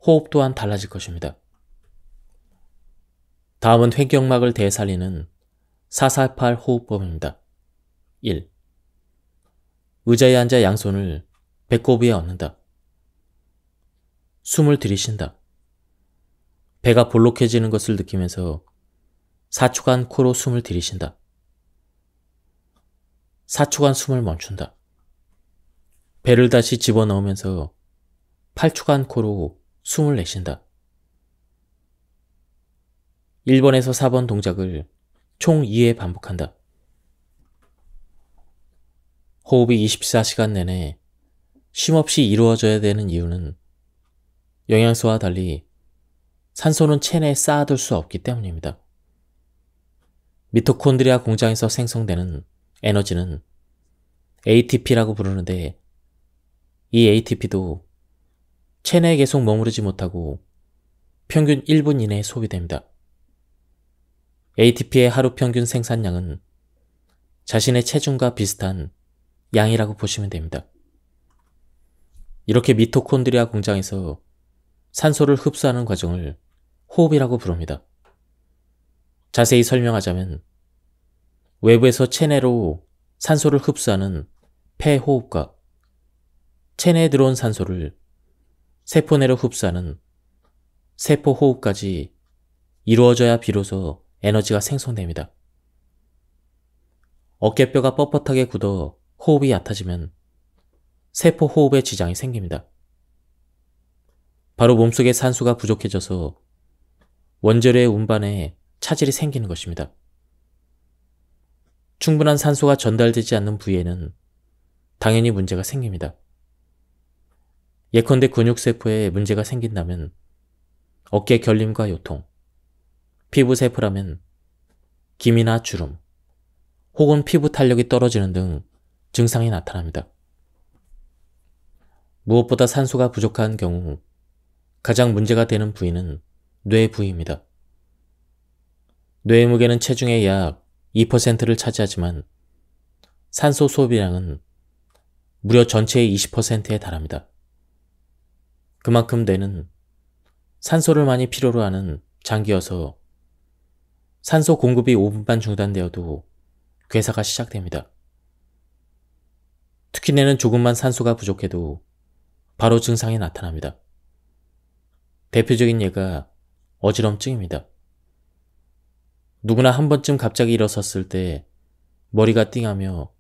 호흡 또한 달라질 것입니다. 다음은 횡격막을 되살리는 448 호흡법입니다. 1. 의자에 앉아 양손을 배꼽 위에 얹는다. 숨을 들이쉰다. 배가 볼록해지는 것을 느끼면서 4초간 코로 숨을 들이쉰다. 4초간 숨을 멈춘다. 배를 다시 집어넣으면서 8초간 코로 숨을 내쉰다. 1번에서 4번 동작을 총 2회 반복한다. 호흡이 24시간 내내 쉼없이 이루어져야 되는 이유는 영양소와 달리 산소는 체내에 쌓아둘 수 없기 때문입니다. 미토콘드리아 공장에서 생성되는 에너지는 ATP라고 부르는데 이 ATP도 체내에 계속 머무르지 못하고 평균 1분 이내에 소비됩니다. ATP의 하루 평균 생산량은 자신의 체중과 비슷한 양이라고 보시면 됩니다. 이렇게 미토콘드리아 공장에서 산소를 흡수하는 과정을 호흡이라고 부릅니다. 자세히 설명하자면 외부에서 체내로 산소를 흡수하는 폐호흡과 체내에 들어온 산소를 세포 내로 흡수하는 세포호흡까지 이루어져야 비로소 에너지가 생성됩니다. 어깨뼈가 뻣뻣하게 굳어 호흡이 얕아지면 세포호흡에 지장이 생깁니다. 바로 몸속에 산소가 부족해져서 원자료의 운반에 차질이 생기는 것입니다. 충분한 산소가 전달되지 않는 부위에는 당연히 문제가 생깁니다. 예컨대 근육세포에 문제가 생긴다면 어깨 결림과 요통, 피부세포라면 기미나 주름, 혹은 피부 탄력이 떨어지는 등 증상이 나타납니다. 무엇보다 산소가 부족한 경우 가장 문제가 되는 부위는 뇌 부위입니다. 뇌의 무게는 체중의 약 2%를 차지하지만 산소 소비량은 무려 전체의 20%에 달합니다. 그만큼 뇌는 산소를 많이 필요로 하는 장기여서 산소 공급이 5분만 중단되어도 괴사가 시작됩니다. 특히 뇌는 조금만 산소가 부족해도 바로 증상이 나타납니다. 대표적인 예가 어지럼증입니다. 누구나 한 번쯤 갑자기 일어섰을 때 머리가 띵하며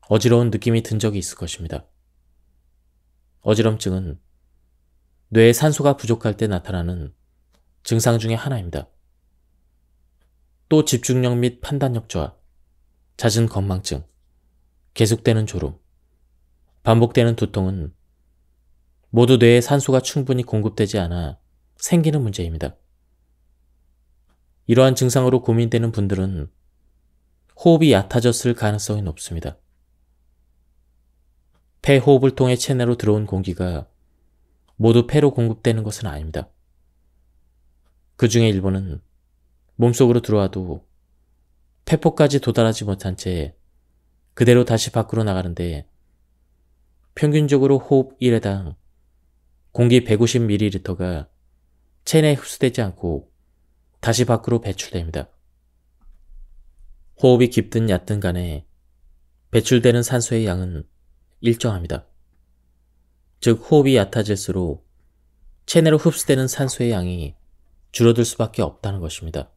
어지러운 느낌이 든 적이 있을 것입니다. 어지럼증은 뇌에 산소가 부족할 때 나타나는 증상 중의 하나입니다. 또 집중력 및 판단력 저하, 잦은 건망증, 계속되는 졸음, 반복되는 두통은 모두 뇌에 산소가 충분히 공급되지 않아 생기는 문제입니다. 이러한 증상으로 고민되는 분들은 호흡이 얕아졌을 가능성이 높습니다. 폐호흡을 통해 체내로 들어온 공기가 모두 폐로 공급되는 것은 아닙니다. 그 중에 일부는 몸속으로 들어와도 폐포까지 도달하지 못한 채 그대로 다시 밖으로 나가는데 평균적으로 호흡 1회당 공기 150ml가 체내에 흡수되지 않고 다시 밖으로 배출됩니다. 호흡이 깊든 얕든 간에 배출되는 산소의 양은 일정합니다. 즉 호흡이 얕아질수록 체내로 흡수되는 산소의 양이 줄어들 수밖에 없다는 것입니다.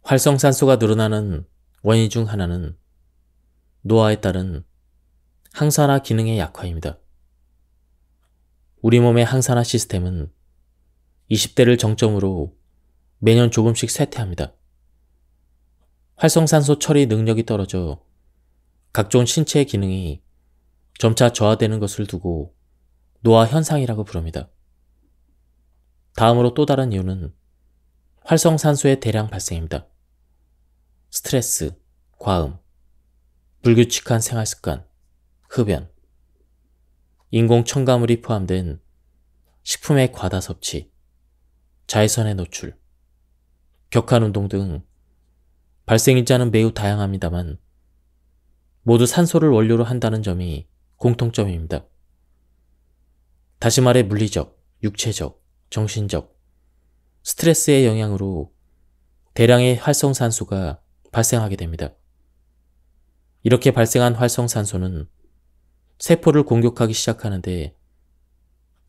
활성산소가 늘어나는 원인 중 하나는 노화에 따른 항산화 기능의 약화입니다. 우리 몸의 항산화 시스템은 20대를 정점으로 매년 조금씩 쇠퇴합니다. 활성산소 처리 능력이 떨어져 각종 신체 기능이 점차 저하되는 것을 두고 노화 현상이라고 부릅니다. 다음으로 또 다른 이유는 활성산소의 대량 발생입니다. 스트레스, 과음, 불규칙한 생활습관, 흡연, 인공 첨가물이 포함된 식품의 과다 섭취, 자외선의 노출, 격한 운동 등 발생일자는 매우 다양합니다만 모두 산소를 원료로 한다는 점이 공통점입니다. 다시 말해 물리적, 육체적, 정신적, 스트레스의 영향으로 대량의 활성산소가 발생하게 됩니다. 이렇게 발생한 활성산소는 세포를 공격하기 시작하는데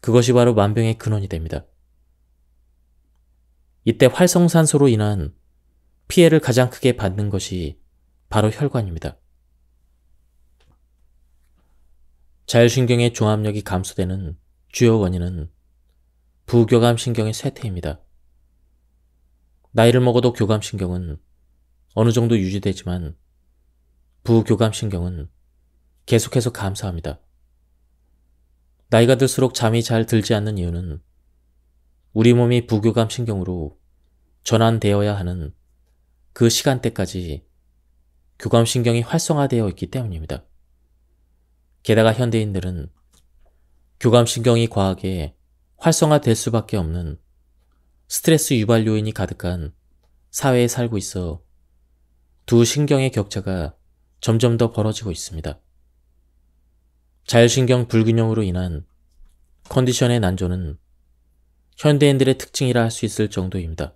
그것이 바로 만병의 근원이 됩니다. 이때 활성산소로 인한 피해를 가장 크게 받는 것이 바로 혈관입니다. 자율신경의 종합력이 감소되는 주요 원인은 부교감신경의 쇠퇴입니다. 나이를 먹어도 교감신경은 어느 정도 유지되지만 부교감신경은 계속해서 감소합니다. 나이가 들수록 잠이 잘 들지 않는 이유는 우리 몸이 부교감신경으로 전환되어야 하는 그 시간대까지 교감신경이 활성화되어 있기 때문입니다. 게다가 현대인들은 교감신경이 과하게 활성화될 수밖에 없는 스트레스 유발 요인이 가득한 사회에 살고 있어 두 신경의 격차가 점점 더 벌어지고 있습니다. 자율신경 불균형으로 인한 컨디션의 난조는 현대인들의 특징이라 할 수 있을 정도입니다.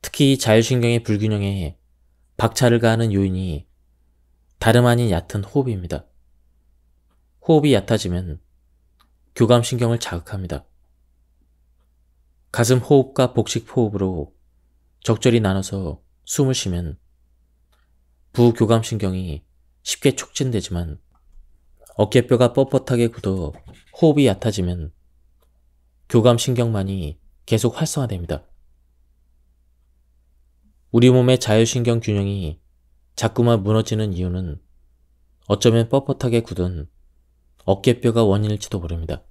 특히 자율신경의 불균형에 박차를 가하는 요인이 다름 아닌 얕은 호흡입니다. 호흡이 얕아지면 교감신경을 자극합니다. 가슴 호흡과 복식 호흡으로 적절히 나눠서 숨을 쉬면 부교감신경이 쉽게 촉진되지만 어깨뼈가 뻣뻣하게 굳어 호흡이 얕아지면 교감신경만이 계속 활성화됩니다. 우리 몸의 자율신경 균형이 자꾸만 무너지는 이유는 어쩌면 뻣뻣하게 굳은 어깨뼈가 원인일지도 모릅니다.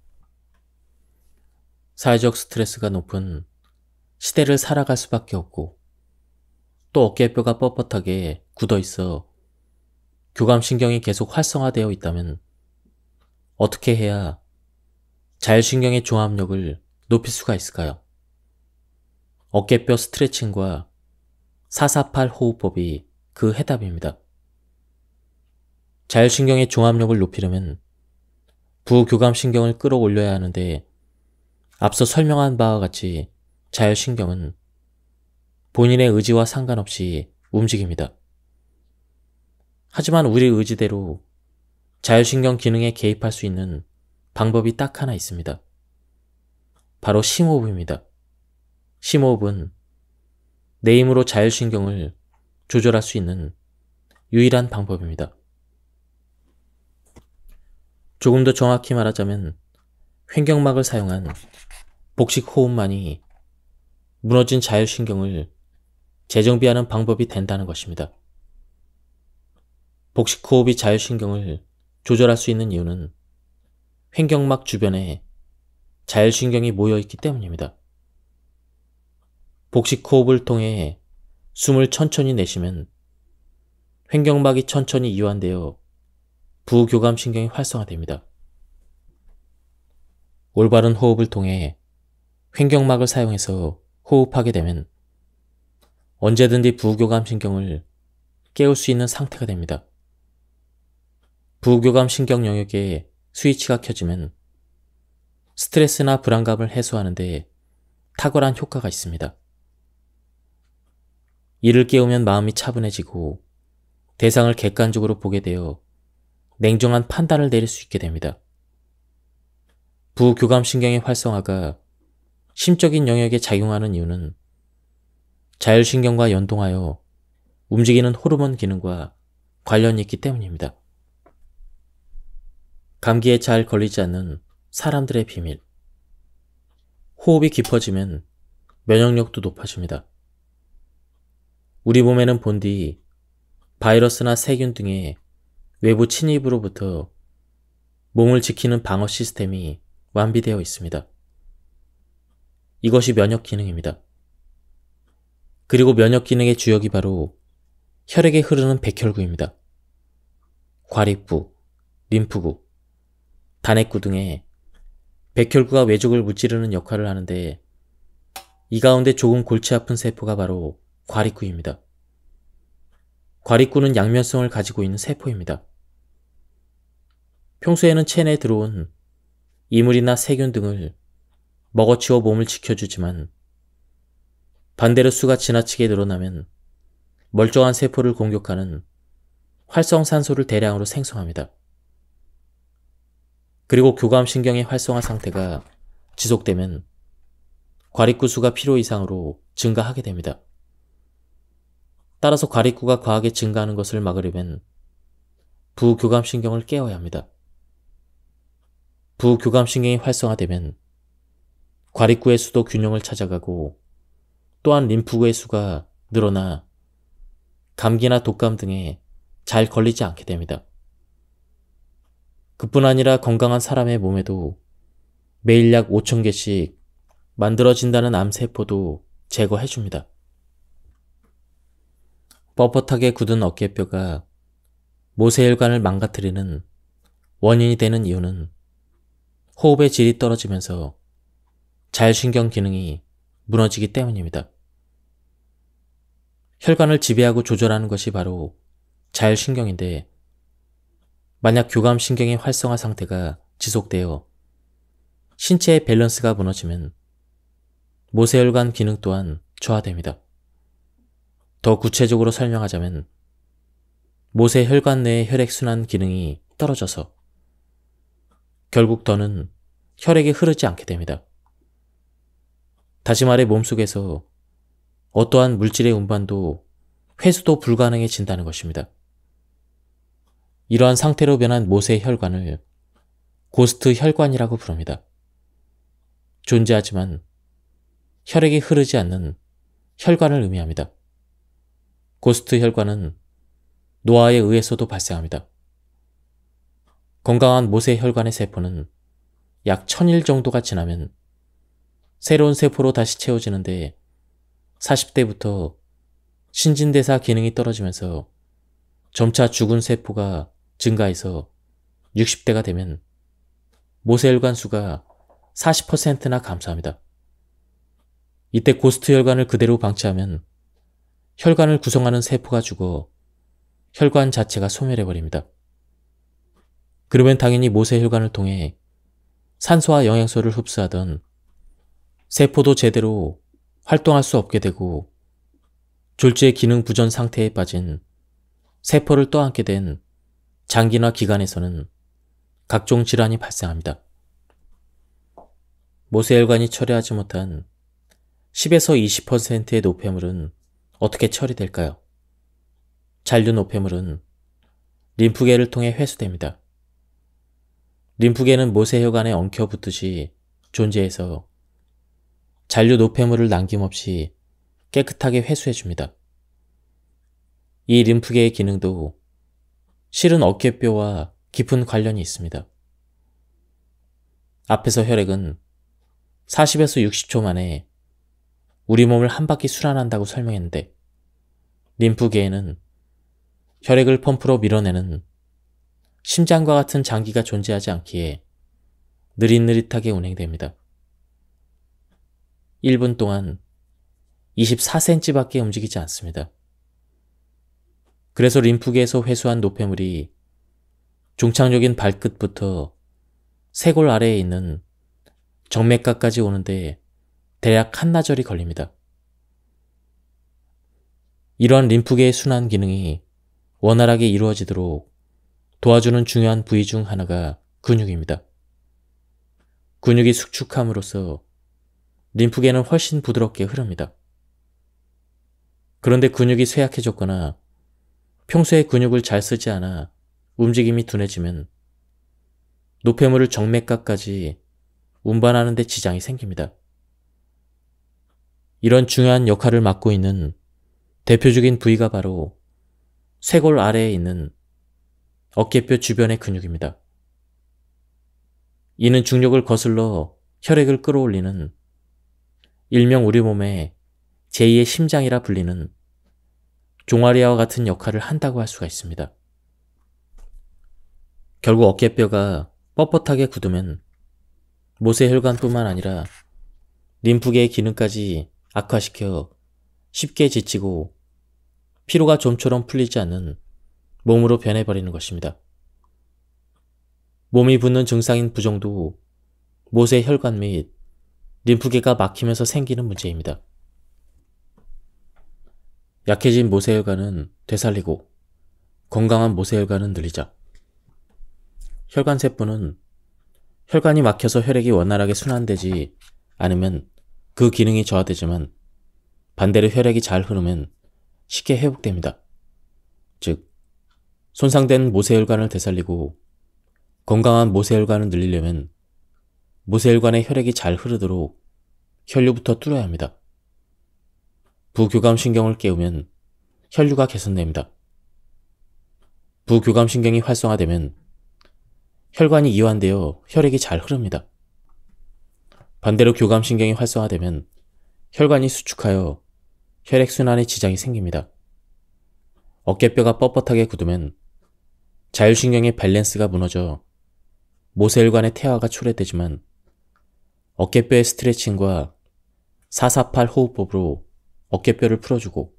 사회적 스트레스가 높은 시대를 살아갈 수밖에 없고 또 어깨뼈가 뻣뻣하게 굳어 있어 교감신경이 계속 활성화되어 있다면 어떻게 해야 자율신경의 종합력을 높일 수가 있을까요? 어깨뼈 스트레칭과 448 호흡법이 그 해답입니다. 자율신경의 종합력을 높이려면 부교감신경을 끌어올려야 하는데 앞서 설명한 바와 같이 자율신경은 본인의 의지와 상관없이 움직입니다. 하지만 우리 의지대로 자율신경 기능에 개입할 수 있는 방법이 딱 하나 있습니다. 바로 심호흡입니다. 심호흡은 내 힘으로 자율신경을 조절할 수 있는 유일한 방법입니다. 조금 더 정확히 말하자면 횡격막을 사용한 복식 호흡만이 무너진 자율신경을 재정비하는 방법이 된다는 것입니다. 복식 호흡이 자율신경을 조절할 수 있는 이유는 횡격막 주변에 자율신경이 모여있기 때문입니다. 복식 호흡을 통해 숨을 천천히 내쉬면 횡격막이 천천히 이완되어 부교감신경이 활성화됩니다. 올바른 호흡을 통해 횡격막을 사용해서 호흡하게 되면 언제든지 부교감신경을 깨울 수 있는 상태가 됩니다. 부교감신경 영역에 스위치가 켜지면 스트레스나 불안감을 해소하는 데 탁월한 효과가 있습니다. 이를 깨우면 마음이 차분해지고 대상을 객관적으로 보게 되어 냉정한 판단을 내릴 수 있게 됩니다. 부교감신경의 활성화가 심적인 영역에 작용하는 이유는 자율신경과 연동하여 움직이는 호르몬 기능과 관련이 있기 때문입니다. 감기에 잘 걸리지 않는 사람들의 비밀. 호흡이 깊어지면 면역력도 높아집니다. 우리 몸에는 본디 바이러스나 세균 등의 외부 침입으로부터 몸을 지키는 방어 시스템이 완비되어 있습니다. 이것이 면역 기능입니다. 그리고 면역 기능의 주역이 바로 혈액에 흐르는 백혈구입니다. 과립구, 림프구, 단핵구 등의 백혈구가 외족을 무찌르는 역할을 하는데 이 가운데 조금 골치 아픈 세포가 바로 과립구입니다. 과립구는 양면성을 가지고 있는 세포입니다. 평소에는 체내에 들어온 이물이나 세균 등을 먹어치워 몸을 지켜주지만 반대로 수가 지나치게 늘어나면 멀쩡한 세포를 공격하는 활성산소를 대량으로 생성합니다. 그리고 교감신경의 활성화 상태가 지속되면 과립구 수가 필요 이상으로 증가하게 됩니다. 따라서 과립구가 과하게 증가하는 것을 막으려면 부교감신경을 깨워야 합니다. 부교감신경이 활성화되면 과립구의 수도 균형을 찾아가고 또한 림프구의 수가 늘어나 감기나 독감 등에 잘 걸리지 않게 됩니다. 그뿐 아니라 건강한 사람의 몸에도 매일 약 5,000개씩 만들어진다는 암세포도 제거해줍니다. 뻣뻣하게 굳은 어깨뼈가 모세혈관을 망가뜨리는 원인이 되는 이유는 호흡의 질이 떨어지면서 자율신경 기능이 무너지기 때문입니다. 혈관을 지배하고 조절하는 것이 바로 자율신경인데 만약 교감신경의 활성화 상태가 지속되어 신체의 밸런스가 무너지면 모세혈관 기능 또한 저하됩니다. 더 구체적으로 설명하자면 모세혈관 내의 혈액순환 기능이 떨어져서 결국 더는 혈액이 흐르지 않게 됩니다. 다시 말해 몸속에서 어떠한 물질의 운반도 회수도 불가능해진다는 것입니다. 이러한 상태로 변한 모세혈관을 고스트 혈관이라고 부릅니다. 존재하지만 혈액이 흐르지 않는 혈관을 의미합니다. 고스트 혈관은 노화에 의해서도 발생합니다. 건강한 모세혈관의 세포는 약 1000일 정도가 지나면 새로운 세포로 다시 채워지는데 40대부터 신진대사 기능이 떨어지면서 점차 죽은 세포가 증가해서 60대가 되면 모세혈관 수가 40%나 감소합니다. 이때 고스트 혈관을 그대로 방치하면 혈관을 구성하는 세포가 죽어 혈관 자체가 소멸해버립니다. 그러면 당연히 모세혈관을 통해 산소와 영양소를 흡수하던 세포도 제대로 활동할 수 없게 되고 졸지의 기능 부전 상태에 빠진 세포를 떠안게 된 장기나 기관에서는 각종 질환이 발생합니다. 모세혈관이 처리하지 못한 10에서 20%의 노폐물은 어떻게 처리될까요? 잔류 노폐물은 림프계를 통해 회수됩니다. 림프계는 모세혈관에 엉켜붙듯이 존재해서 잔류 노폐물을 남김없이 깨끗하게 회수해줍니다. 이 림프계의 기능도 실은 어깨뼈와 깊은 관련이 있습니다. 앞에서 혈액은 40에서 60초 만에 우리 몸을 한 바퀴 순환한다고 설명했는데 림프계에는 혈액을 펌프로 밀어내는 심장과 같은 장기가 존재하지 않기에 느릿느릿하게 운행됩니다. 1분 동안 24cm밖에 움직이지 않습니다. 그래서 림프계에서 회수한 노폐물이 종착역인 발끝부터 쇄골 아래에 있는 정맥각까지 오는데 대략 한나절이 걸립니다. 이러한 림프계의 순환 기능이 원활하게 이루어지도록 도와주는 중요한 부위 중 하나가 근육입니다. 근육이 수축함으로써 림프계는 훨씬 부드럽게 흐릅니다. 그런데 근육이 쇠약해졌거나 평소에 근육을 잘 쓰지 않아 움직임이 둔해지면 노폐물을 정맥각까지 운반하는 데 지장이 생깁니다. 이런 중요한 역할을 맡고 있는 대표적인 부위가 바로 쇄골 아래에 있는 어깨뼈 주변의 근육입니다. 이는 중력을 거슬러 혈액을 끌어올리는 일명 우리 몸의 제2의 심장이라 불리는 종아리와 같은 역할을 한다고 할 수가 있습니다. 결국 어깨뼈가 뻣뻣하게 굳으면 모세혈관뿐만 아니라 림프계의 기능까지 악화시켜 쉽게 지치고 피로가 좀처럼 풀리지 않는 몸으로 변해버리는 것입니다. 몸이 붓는 증상인 부종도 모세혈관 및 림프계가 막히면서 생기는 문제입니다. 약해진 모세혈관은 되살리고 건강한 모세혈관은 늘리자. 혈관세포는 혈관이 막혀서 혈액이 원활하게 순환되지 않으면 그 기능이 저하되지만 반대로 혈액이 잘 흐르면 쉽게 회복됩니다. 즉, 손상된 모세혈관을 되살리고 건강한 모세혈관을 늘리려면 모세혈관에 혈액이 잘 흐르도록 혈류부터 뚫어야 합니다. 부교감신경을 깨우면 혈류가 개선됩니다. 부교감신경이 활성화되면 혈관이 이완되어 혈액이 잘 흐릅니다. 반대로 교감신경이 활성화되면 혈관이 수축하여 혈액순환에 지장이 생깁니다. 어깨뼈가 뻣뻣하게 굳으면 자율신경의 밸런스가 무너져 모세혈관의 태화가 초래되지만 어깨뼈의 스트레칭과 448 호흡법으로 어깨뼈를 풀어주고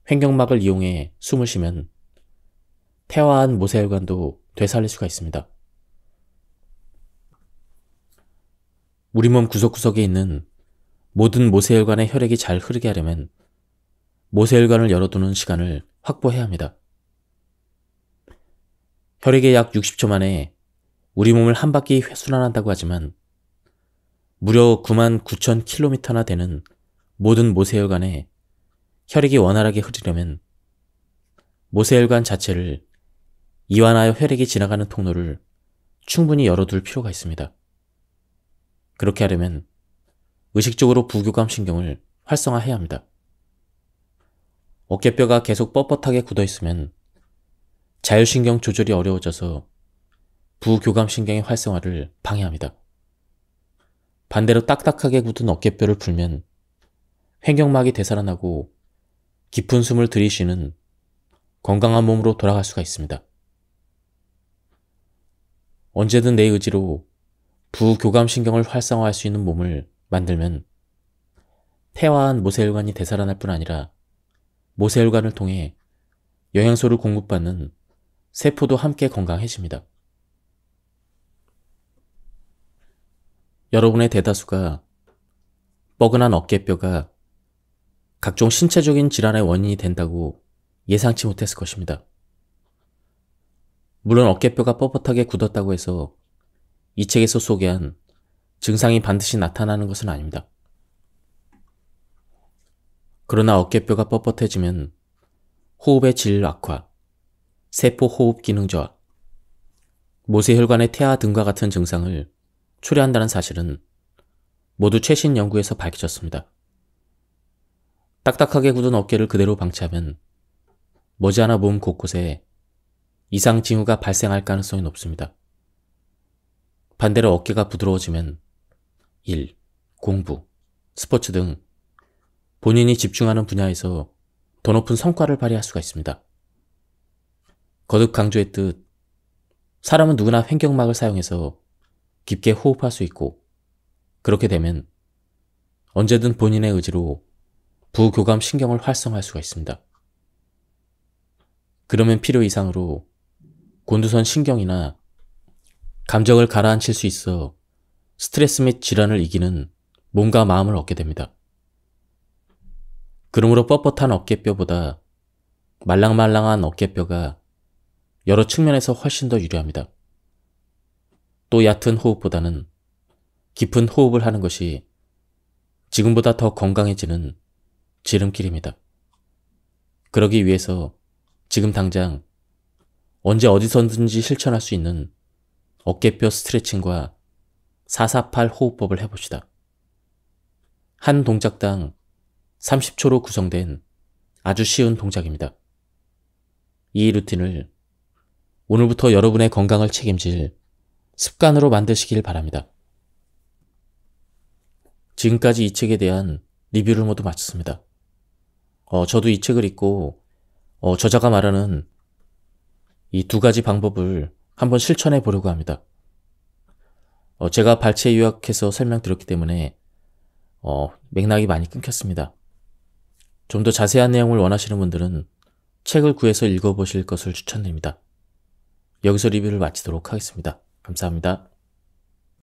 횡격막을 이용해 숨을 쉬면 태화한 모세혈관도 되살릴 수가 있습니다. 우리 몸 구석구석에 있는 모든 모세혈관의 혈액이 잘 흐르게 하려면 모세혈관을 열어두는 시간을 확보해야 합니다. 혈액의 약 60초 만에 우리 몸을 한 바퀴 순환한다고 하지만 무려 99,000km나 되는 모든 모세혈관에 혈액이 원활하게 흐르려면 모세혈관 자체를 이완하여 혈액이 지나가는 통로를 충분히 열어둘 필요가 있습니다. 그렇게 하려면 의식적으로 부교감신경을 활성화해야 합니다. 어깨뼈가 계속 뻣뻣하게 굳어있으면 자율신경 조절이 어려워져서 부교감신경의 활성화를 방해합니다. 반대로 딱딱하게 굳은 어깨뼈를 풀면 횡격막이 되살아나고 깊은 숨을 들이쉬는 건강한 몸으로 돌아갈 수가 있습니다. 언제든 내 의지로 부교감신경을 활성화할 수 있는 몸을 만들면 폐화한 모세혈관이 되살아날 뿐 아니라 모세혈관을 통해 영양소를 공급받는 세포도 함께 건강해집니다. 여러분의 대다수가 뻐근한 어깨뼈가 각종 신체적인 질환의 원인이 된다고 예상치 못했을 것입니다. 물론 어깨뼈가 뻣뻣하게 굳었다고 해서 이 책에서 소개한 증상이 반드시 나타나는 것은 아닙니다. 그러나 어깨뼈가 뻣뻣해지면 호흡의 질 악화, 세포 호흡 기능 저하, 모세혈관의 퇴화 등과 같은 증상을 초래한다는 사실은 모두 최신 연구에서 밝혀졌습니다. 딱딱하게 굳은 어깨를 그대로 방치하면 머지않아 몸 곳곳에 이상 징후가 발생할 가능성이 높습니다. 반대로 어깨가 부드러워지면 일, 공부, 스포츠 등 본인이 집중하는 분야에서 더 높은 성과를 발휘할 수가 있습니다. 거듭 강조했듯 사람은 누구나 횡격막을 사용해서 깊게 호흡할 수 있고, 그렇게 되면 언제든 본인의 의지로 부교감 신경을 활성화할 수가 있습니다. 그러면 필요 이상으로 곤두선 신경이나 감정을 가라앉힐 수 있어 스트레스 및 질환을 이기는 몸과 마음을 얻게 됩니다. 그러므로 뻣뻣한 어깨뼈보다 말랑말랑한 어깨뼈가 여러 측면에서 훨씬 더 유리합니다. 또 얕은 호흡보다는 깊은 호흡을 하는 것이 지금보다 더 건강해지는 지름길입니다. 그러기 위해서 지금 당장 언제 어디서든지 실천할 수 있는 어깨뼈 스트레칭과 448 호흡법을 해봅시다. 한 동작당 30초로 구성된 아주 쉬운 동작입니다. 이 루틴을 오늘부터 여러분의 건강을 책임질 습관으로 만드시길 바랍니다. 지금까지 이 책에 대한 리뷰를 모두 마쳤습니다. 저도 이 책을 읽고 저자가 말하는 이 두 가지 방법을 한번 실천해 보려고 합니다. 제가 발췌 요약해서 설명드렸기 때문에 맥락이 많이 끊겼습니다. 좀 더 자세한 내용을 원하시는 분들은 책을 구해서 읽어보실 것을 추천드립니다. 여기서 리뷰를 마치도록 하겠습니다. 감사합니다.